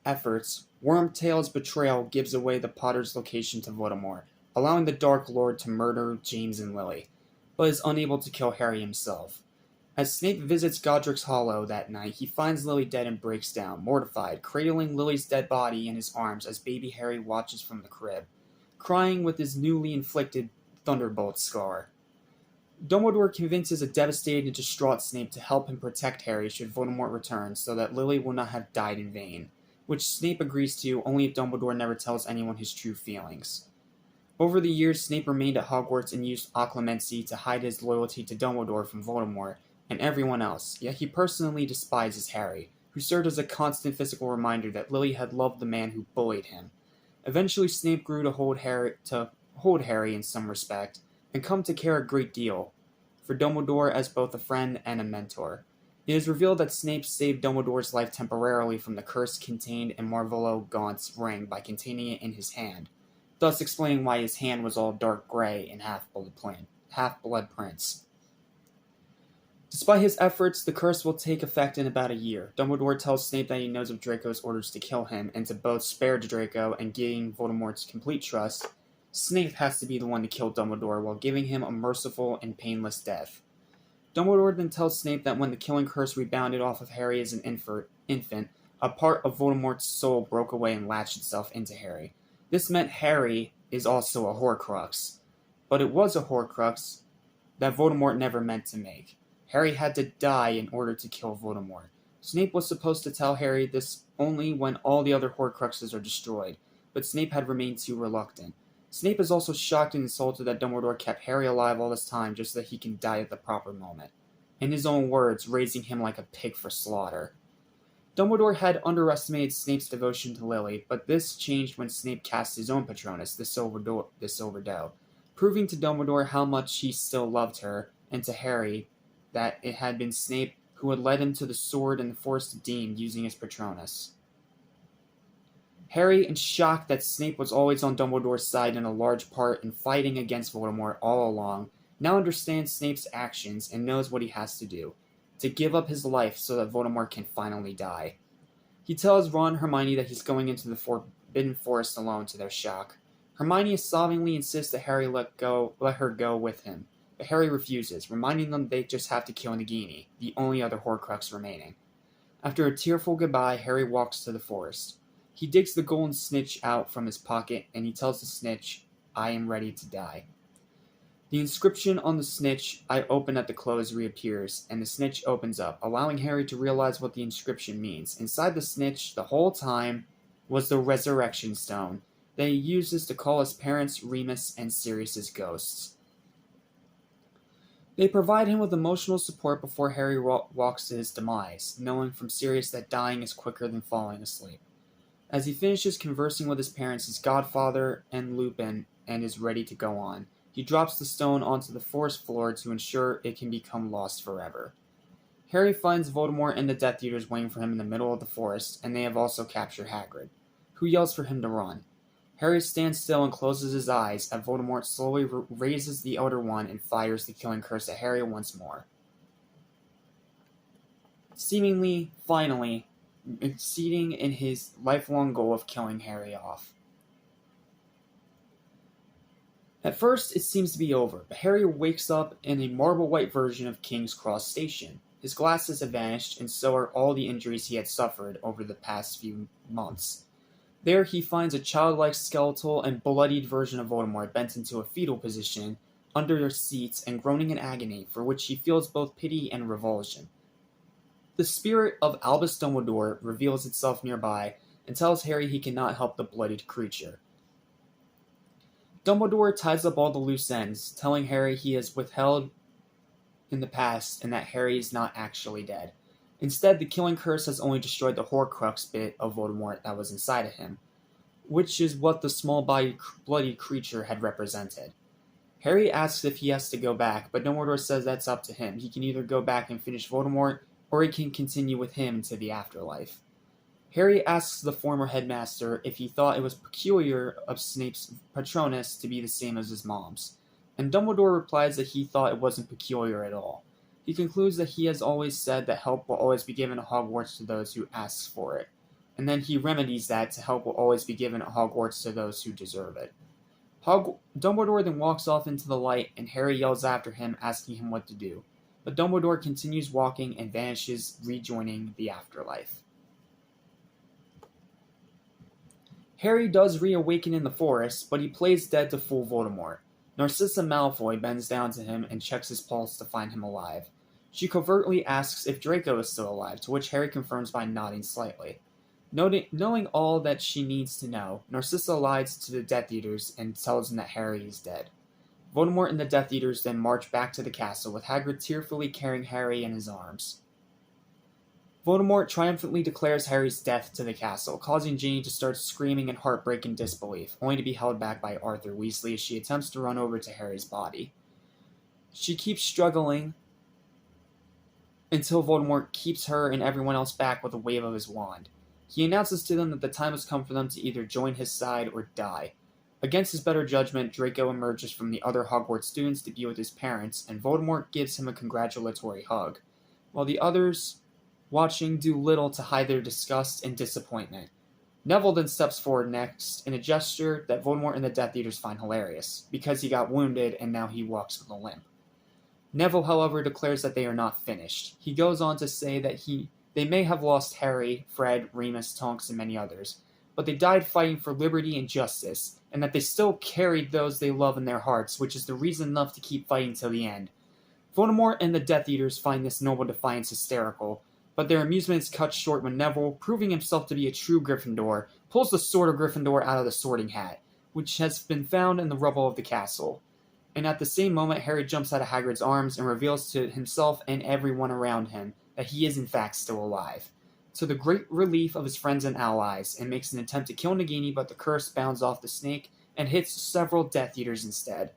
efforts, Wormtail's betrayal gives away the Potter's location to Voldemort, allowing the Dark Lord to murder James and Lily, but is unable to kill Harry himself. As Snape visits Godric's Hollow that night, he finds Lily dead and breaks down, mortified, cradling Lily's dead body in his arms as baby Harry watches from the crib, crying with his newly inflicted Thunderbolt scar. Dumbledore convinces a devastated and distraught Snape to help him protect Harry should Voldemort return so that Lily will not have died in vain, which Snape agrees to only if Dumbledore never tells anyone his true feelings. Over the years, Snape remained at Hogwarts and used occlumency to hide his loyalty to Dumbledore from Voldemort and everyone else, yet he personally despises Harry, who served as a constant physical reminder that Lily had loved the man who bullied him. Eventually, Snape grew to hold Harry in some respect, and come to care a great deal for Dumbledore as both a friend and a mentor. It is revealed that Snape saved Dumbledore's life temporarily from the curse contained in Marvolo Gaunt's ring by containing it in his hand, thus explaining why his hand was all dark gray and half-blood prints. Despite his efforts, the curse will take effect in about a year. Dumbledore tells Snape that he knows of Draco's orders to kill him, and to both spare Draco and gain Voldemort's complete trust, Snape has to be the one to kill Dumbledore while giving him a merciful and painless death. Dumbledore then tells Snape that when the killing curse rebounded off of Harry as an infant, a part of Voldemort's soul broke away and latched itself into Harry. This meant Harry is also a Horcrux, but it was a Horcrux that Voldemort never meant to make. Harry had to die in order to kill Voldemort. Snape was supposed to tell Harry this only when all the other Horcruxes are destroyed, but Snape had remained too reluctant. Snape is also shocked and insulted that Dumbledore kept Harry alive all this time just so that he can die at the proper moment. In his own words, raising him like a pig for slaughter. Dumbledore had underestimated Snape's devotion to Lily, but this changed when Snape cast his own Patronus, the Silver Doe, proving to Dumbledore how much he still loved her, and to Harry that it had been Snape who had led him to the sword in the Forest of Dean using his Patronus. Harry, in shock that Snape was always on Dumbledore's side in a large part in fighting against Voldemort all along, now understands Snape's actions and knows what he has to do, to give up his life so that Voldemort can finally die. He tells Ron and Hermione that he's going into the Forbidden Forest alone to their shock. Hermione sobbingly insists that Harry let her go with him, but Harry refuses, reminding them they just have to kill Nagini, the only other Horcrux remaining. After a tearful goodbye, Harry walks to the forest. He digs the golden snitch out from his pocket, and he tells the snitch, "I am ready to die." The inscription on the snitch I open at the close reappears, and the snitch opens up, allowing Harry to realize what the inscription means. Inside the snitch, the whole time, was the Resurrection Stone that he uses to call his parents Remus and Sirius's ghosts. They provide him with emotional support before Harry walks to his demise, knowing from Sirius that dying is quicker than falling asleep. As he finishes conversing with his parents, his godfather, and Lupin, and is ready to go on, he drops the stone onto the forest floor to ensure it can become lost forever. Harry finds Voldemort and the Death Eaters waiting for him in the middle of the forest, and they have also captured Hagrid, who yells for him to run. Harry stands still and closes his eyes as Voldemort slowly raises the Elder Wand and fires the killing curse at Harry once more. Seemingly, finally, succeeding in his lifelong goal of killing Harry off. At first, it seems to be over, but Harry wakes up in a marble-white version of King's Cross Station. His glasses have vanished, and so are all the injuries he had suffered over the past few months. There he finds a childlike skeletal and bloodied version of Voldemort bent into a fetal position under their seats and groaning in agony, for which he feels both pity and revulsion. The spirit of Albus Dumbledore reveals itself nearby and tells Harry he cannot help the bloodied creature. Dumbledore ties up all the loose ends, telling Harry he has withheld in the past and that Harry is not actually dead. Instead, the killing curse has only destroyed the Horcrux bit of Voldemort that was inside of him, which is what the small-bodied, bloody creature had represented. Harry asks if he has to go back, but Dumbledore says that's up to him. He can either go back and finish Voldemort, or he can continue with him into the afterlife. Harry asks the former headmaster if he thought it was peculiar of Snape's Patronus to be the same as his mom's, and Dumbledore replies that he thought it wasn't peculiar at all. He concludes that he has always said that help will always be given at Hogwarts to those who ask for it, and then he remedies that to help will always be given at Hogwarts to those who deserve it. Dumbledore then walks off into the light, and Harry yells after him, asking him what to do. But Dumbledore continues walking and vanishes, rejoining the afterlife. Harry does reawaken in the forest, but he plays dead to fool Voldemort. Narcissa Malfoy bends down to him and checks his pulse to find him alive. She covertly asks if Draco is still alive, to which Harry confirms by nodding slightly. Knowing all that she needs to know, Narcissa lies to the Death Eaters and tells them that Harry is dead. Voldemort and the Death Eaters then march back to the castle, with Hagrid tearfully carrying Harry in his arms. Voldemort triumphantly declares Harry's death to the castle, causing Ginny to start screaming in heartbreak and disbelief, only to be held back by Arthur Weasley as she attempts to run over to Harry's body. She keeps struggling until Voldemort keeps her and everyone else back with a wave of his wand. He announces to them that the time has come for them to either join his side or die. Against his better judgment, Draco emerges from the other Hogwarts students to be with his parents, and Voldemort gives him a congratulatory hug, while the others watching do little to hide their disgust and disappointment. Neville then steps forward next in a gesture that Voldemort and the Death Eaters find hilarious, because he got wounded and now he walks with a limp. Neville, however, declares that they are not finished. He goes on to say that they may have lost Harry, Fred, Remus, Tonks, and many others, but they died fighting for liberty and justice, and that they still carried those they love in their hearts, which is the reason enough to keep fighting till the end. Voldemort and the Death Eaters find this noble defiance hysterical, but their amusement is cut short when Neville, proving himself to be a true Gryffindor, pulls the sword of Gryffindor out of the sorting hat, which has been found in the rubble of the castle. And at the same moment, Harry jumps out of Hagrid's arms and reveals to himself and everyone around him that he is in fact still alive, to the great relief of his friends and allies, and makes an attempt to kill Nagini, but the curse bounds off the snake and hits several Death Eaters instead.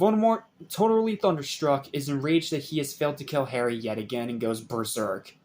Voldemort, totally thunderstruck, is enraged that he has failed to kill Harry yet again and goes berserk,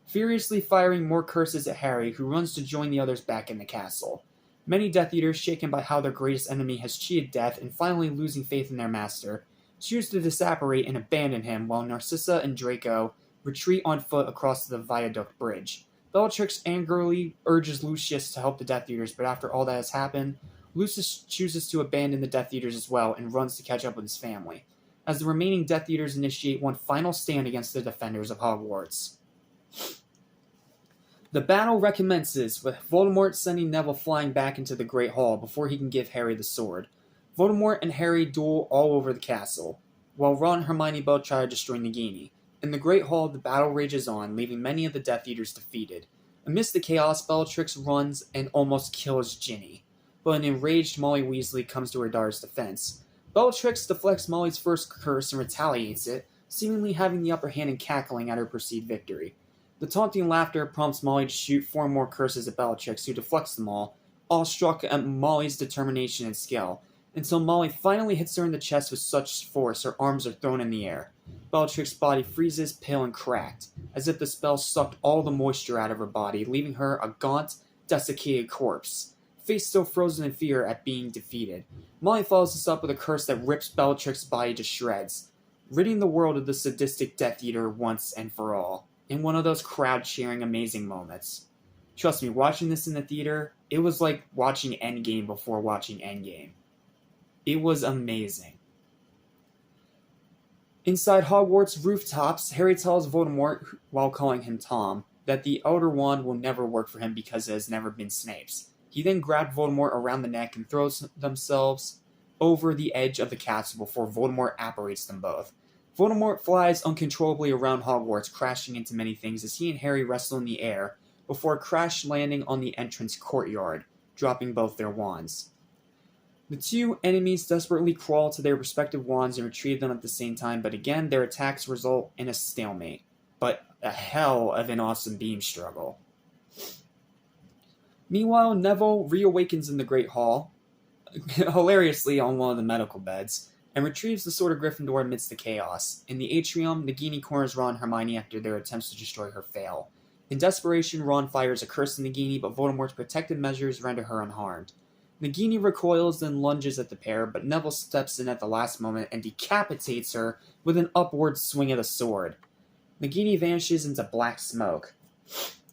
furiously firing more curses at Harry, who runs to join the others back in the castle. Many Death Eaters, shaken by how their greatest enemy has cheated death and finally losing faith in their master, choose to disapparate and abandon him, while Narcissa and Draco retreat on foot across the Viaduct Bridge. Bellatrix angrily urges Lucius to help the Death Eaters, but after all that has happened, Lucius chooses to abandon the Death Eaters as well and runs to catch up with his family, as the remaining Death Eaters initiate one final stand against the defenders of Hogwarts. The battle recommences, with Voldemort sending Neville flying back into the Great Hall before he can give Harry the sword. Voldemort and Harry duel all over the castle, while Ron and Hermione both try to destroy Nagini. In the Great Hall, the battle rages on, leaving many of the Death Eaters defeated. Amidst the chaos, Bellatrix runs and almost kills Ginny, but an enraged Molly Weasley comes to her daughter's defense. Bellatrix deflects Molly's first curse and retaliates it, seemingly having the upper hand and cackling at her perceived victory. The taunting laughter prompts Molly to shoot 4 more curses at Bellatrix, who deflects them all struck at Molly's determination and skill, until Molly finally hits her in the chest with such force her arms are thrown in the air. Bellatrix's body freezes, pale and cracked, as if the spell sucked all the moisture out of her body, leaving her a gaunt, desiccated corpse, face still frozen in fear at being defeated. Molly follows this up with a curse that rips Bellatrix's body to shreds, ridding the world of the sadistic Death Eater once and for all, in one of those crowd-cheering amazing moments. Trust me, watching this in the theater, it was like watching Endgame before watching Endgame. It was amazing. Inside Hogwarts rooftops, Harry tells Voldemort, while calling him Tom, that the Elder Wand will never work for him because it has never been Snape's. He then grabs Voldemort around the neck and throws themselves over the edge of the castle before Voldemort apparates them both. Voldemort flies uncontrollably around Hogwarts, crashing into many things as he and Harry wrestle in the air, before crash landing on the entrance courtyard, dropping both their wands. The two enemies desperately crawl to their respective wands and retrieve them at the same time, but again, their attacks result in a stalemate. But a hell of an awesome beam struggle. Meanwhile, Neville reawakens in the Great Hall, hilariously on one of the medical beds, and retrieves the Sword of Gryffindor amidst the chaos. In the atrium, Nagini corners Ron and Hermione after their attempts to destroy her fail. In desperation, Ron fires a curse on Nagini, but Voldemort's protective measures render her unharmed. Nagini recoils and lunges at the pair, but Neville steps in at the last moment and decapitates her with an upward swing of the sword. Nagini vanishes into black smoke,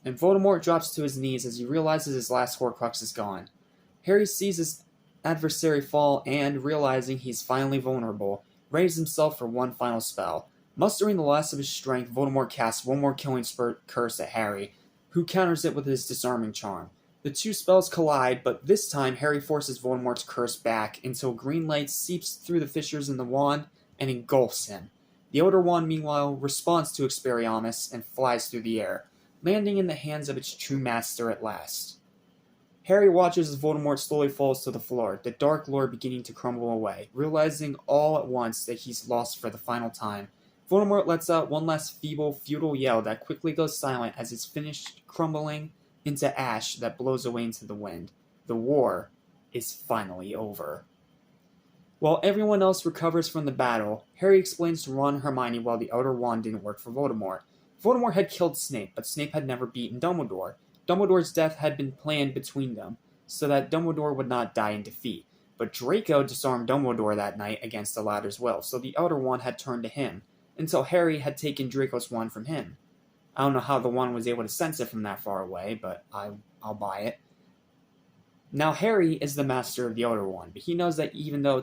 and Voldemort drops to his knees as he realizes his last Horcrux is gone. Harry sees his adversary fall and, realizing he's finally vulnerable, raises himself for one final spell. Mustering the last of his strength, Voldemort casts one more killing curse at Harry, who counters it with his disarming charm. The two spells collide, but this time Harry forces Voldemort's curse back until green light seeps through the fissures in the wand and engulfs him. The Elder Wand, meanwhile, responds to Expelliarmus and flies through the air, landing in the hands of its true master at last. Harry watches as Voldemort slowly falls to the floor, the Dark Lord beginning to crumble away. Realizing all at once that he's lost for the final time, Voldemort lets out one last feeble, futile yell that quickly goes silent as it's finished crumbling into ash that blows away into the wind. The war is finally over. While everyone else recovers from the battle, Harry explains to Ron and Hermione why the Elder Wand didn't work for Voldemort. Voldemort had killed Snape, but Snape had never beaten Dumbledore. Dumbledore's death had been planned between them, so that Dumbledore would not die in defeat. But Draco disarmed Dumbledore that night against the latter's will, so the Elder Wand had turned to him, until Harry had taken Draco's wand from him. I don't know how the wand was able to sense it from that far away, but I'll buy it. Now Harry is the master of the Elder Wand, but he knows that even though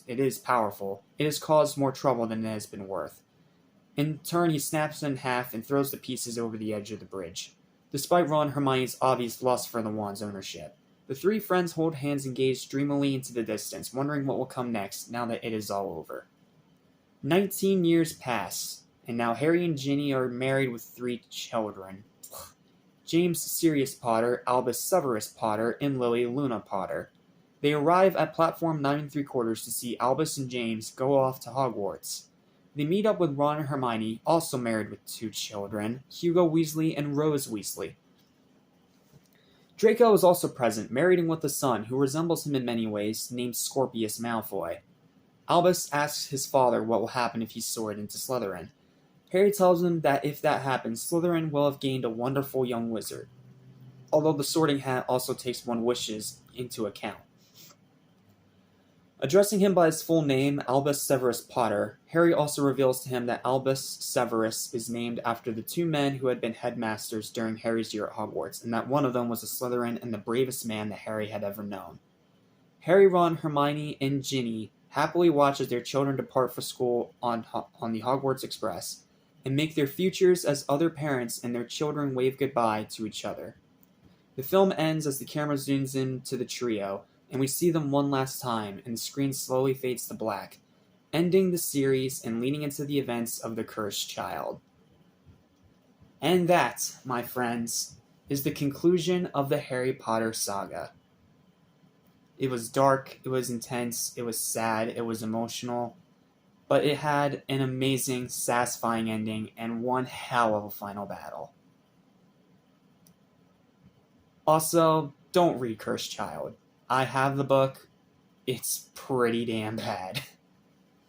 it is powerful, it has caused more trouble than it has been worth. In turn, he snaps it in half and throws the pieces over the edge of the bridge. Despite Ron and Hermione's obvious lust for the wand's ownership, the three friends hold hands and gaze dreamily into the distance, wondering what will come next now that it is all over. 19 years pass, and now Harry and Ginny are married with 3 children. James Sirius Potter, Albus Severus Potter, and Lily Luna Potter. They arrive at platform 9 3/4 to see Albus and James go off to Hogwarts. They meet up with Ron and Hermione, also married with 2 children, Hugo Weasley and Rose Weasley. Draco is also present, married with a son who resembles him in many ways, named Scorpius Malfoy. Albus asks his father what will happen if he's sorted into Slytherin. Harry tells him that if that happens, Slytherin will have gained a wonderful young wizard, although the sorting hat also takes one's wishes into account. Addressing him by his full name, Albus Severus Potter, Harry also reveals to him that Albus Severus is named after the 2 men who had been headmasters during Harry's year at Hogwarts, and that one of them was a Slytherin and the bravest man that Harry had ever known. Harry, Ron, Hermione, and Ginny happily watch as their children depart for school on the Hogwarts Express, and make their futures as other parents and their children wave goodbye to each other. The film ends as the camera zooms in to the trio, and we see them one last time, and the screen slowly fades to black, ending the series and leading into the events of the Cursed Child. And that, my friends, is the conclusion of the Harry Potter saga. It was dark, it was intense, it was sad, it was emotional, but it had an amazing, satisfying ending and one hell of a final battle. Also, don't read Cursed Child. I have the book. It's pretty damn bad.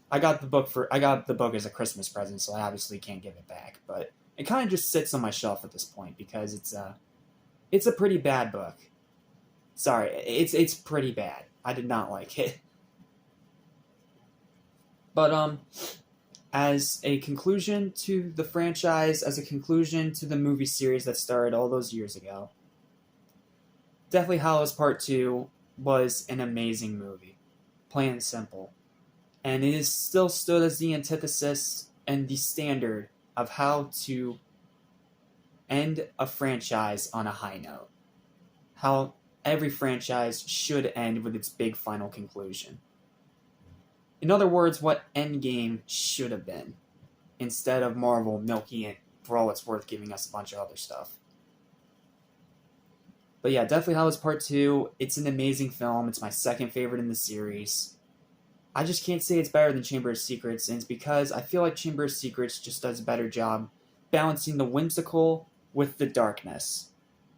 I got the book as a Christmas present, so I obviously can't give it back. But it kind of just sits on my shelf at this point because it's a pretty bad book. Sorry, it's pretty bad. I did not like it. But as a conclusion to the franchise, as a conclusion to the movie series that started all those years ago, Deathly Hallows Part 2 was an amazing movie, plain and simple. And it is still stood as the antithesis and the standard of how to end a franchise on a high note. How every franchise should end with its big final conclusion. In other words, what Endgame should have been, instead of Marvel milking it for all it's worth, giving us a bunch of other stuff. But yeah, Deathly Hallows Part 2, it's an amazing film. It's my second favorite in the series. I just can't say it's better than Chamber of Secrets, and it's because I feel like Chamber of Secrets just does a better job balancing the whimsical with the darkness.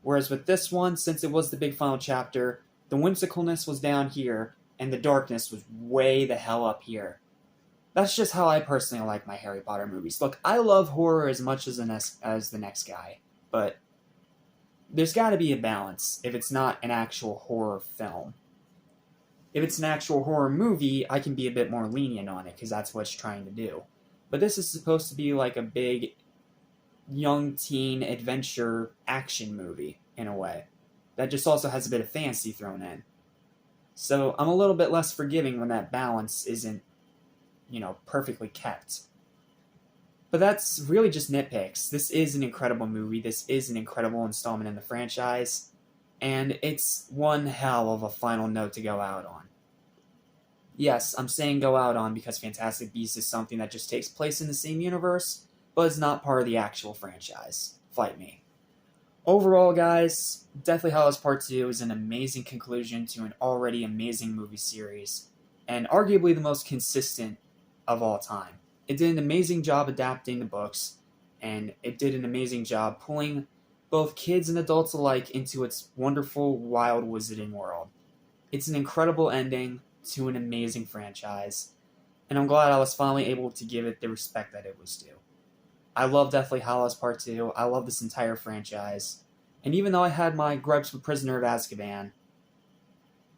Whereas with this one, since it was the big final chapter, the whimsicalness was down here, and the darkness was way the hell up here. That's just how I personally like my Harry Potter movies. Look, I love horror as much as the next guy, but there's got to be a balance if it's not an actual horror film. If it's an actual horror movie, I can be a bit more lenient on it because that's what it's trying to do. But this is supposed to be like a big young teen adventure action movie in a way that just also has a bit of fantasy thrown in. So I'm a little bit less forgiving when that balance isn't, perfectly kept. But that's really just nitpicks. This is an incredible movie. This is an incredible installment in the franchise. And it's one hell of a final note to go out on. Yes, I'm saying go out on because Fantastic Beasts is something that just takes place in the same universe, but is not part of the actual franchise. Fight me. Overall, guys, Deathly Hallows Part 2 is an amazing conclusion to an already amazing movie series, and arguably the most consistent of all time. It did an amazing job adapting the books, and it did an amazing job pulling both kids and adults alike into its wonderful, wild wizarding world. It's an incredible ending to an amazing franchise, and I'm glad I was finally able to give it the respect that it was due. I love Deathly Hallows Part 2, I love this entire franchise, and even though I had my gripes with Prisoner of Azkaban,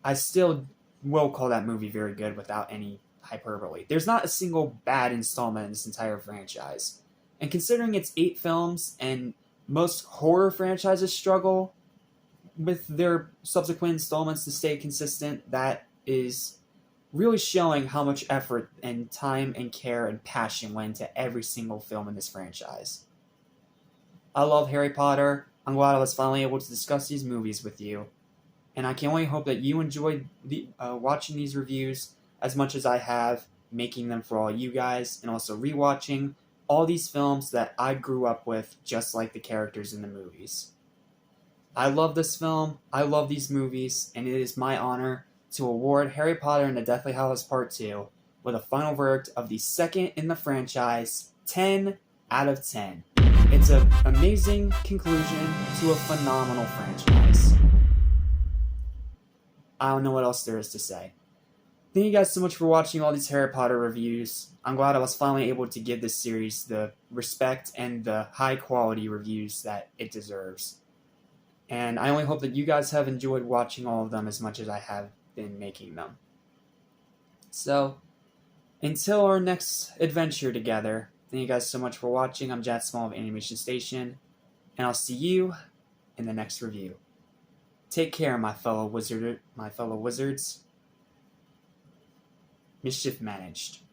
I still will call that movie very good without any hyperbole. There's not a single bad installment in this entire franchise. And considering it's 8 films and most horror franchises struggle with their subsequent installments to stay consistent, that is really showing how much effort and time and care and passion went into every single film in this franchise. I love Harry Potter. I'm glad I was finally able to discuss these movies with you. And I can only hope that you enjoyed watching these reviews as much as I have, making them for all you guys, and also rewatching all these films that I grew up with just like the characters in the movies. I love this film, I love these movies, and it is my honor to award Harry Potter and the Deathly Hallows Part 2 with a final verdict of the second in the franchise, 10 out of 10. It's an amazing conclusion to a phenomenal franchise. I don't know what else there is to say. Thank you guys so much for watching all these Harry Potter reviews. I'm glad I was finally able to give this series the respect and the high quality reviews that it deserves. And I only hope that you guys have enjoyed watching all of them as much as I have been making them. So, until our next adventure together, thank you guys so much for watching. I'm Jad Small of Animation Station, and I'll see you in the next review. Take care, my fellow wizards. Mischief managed.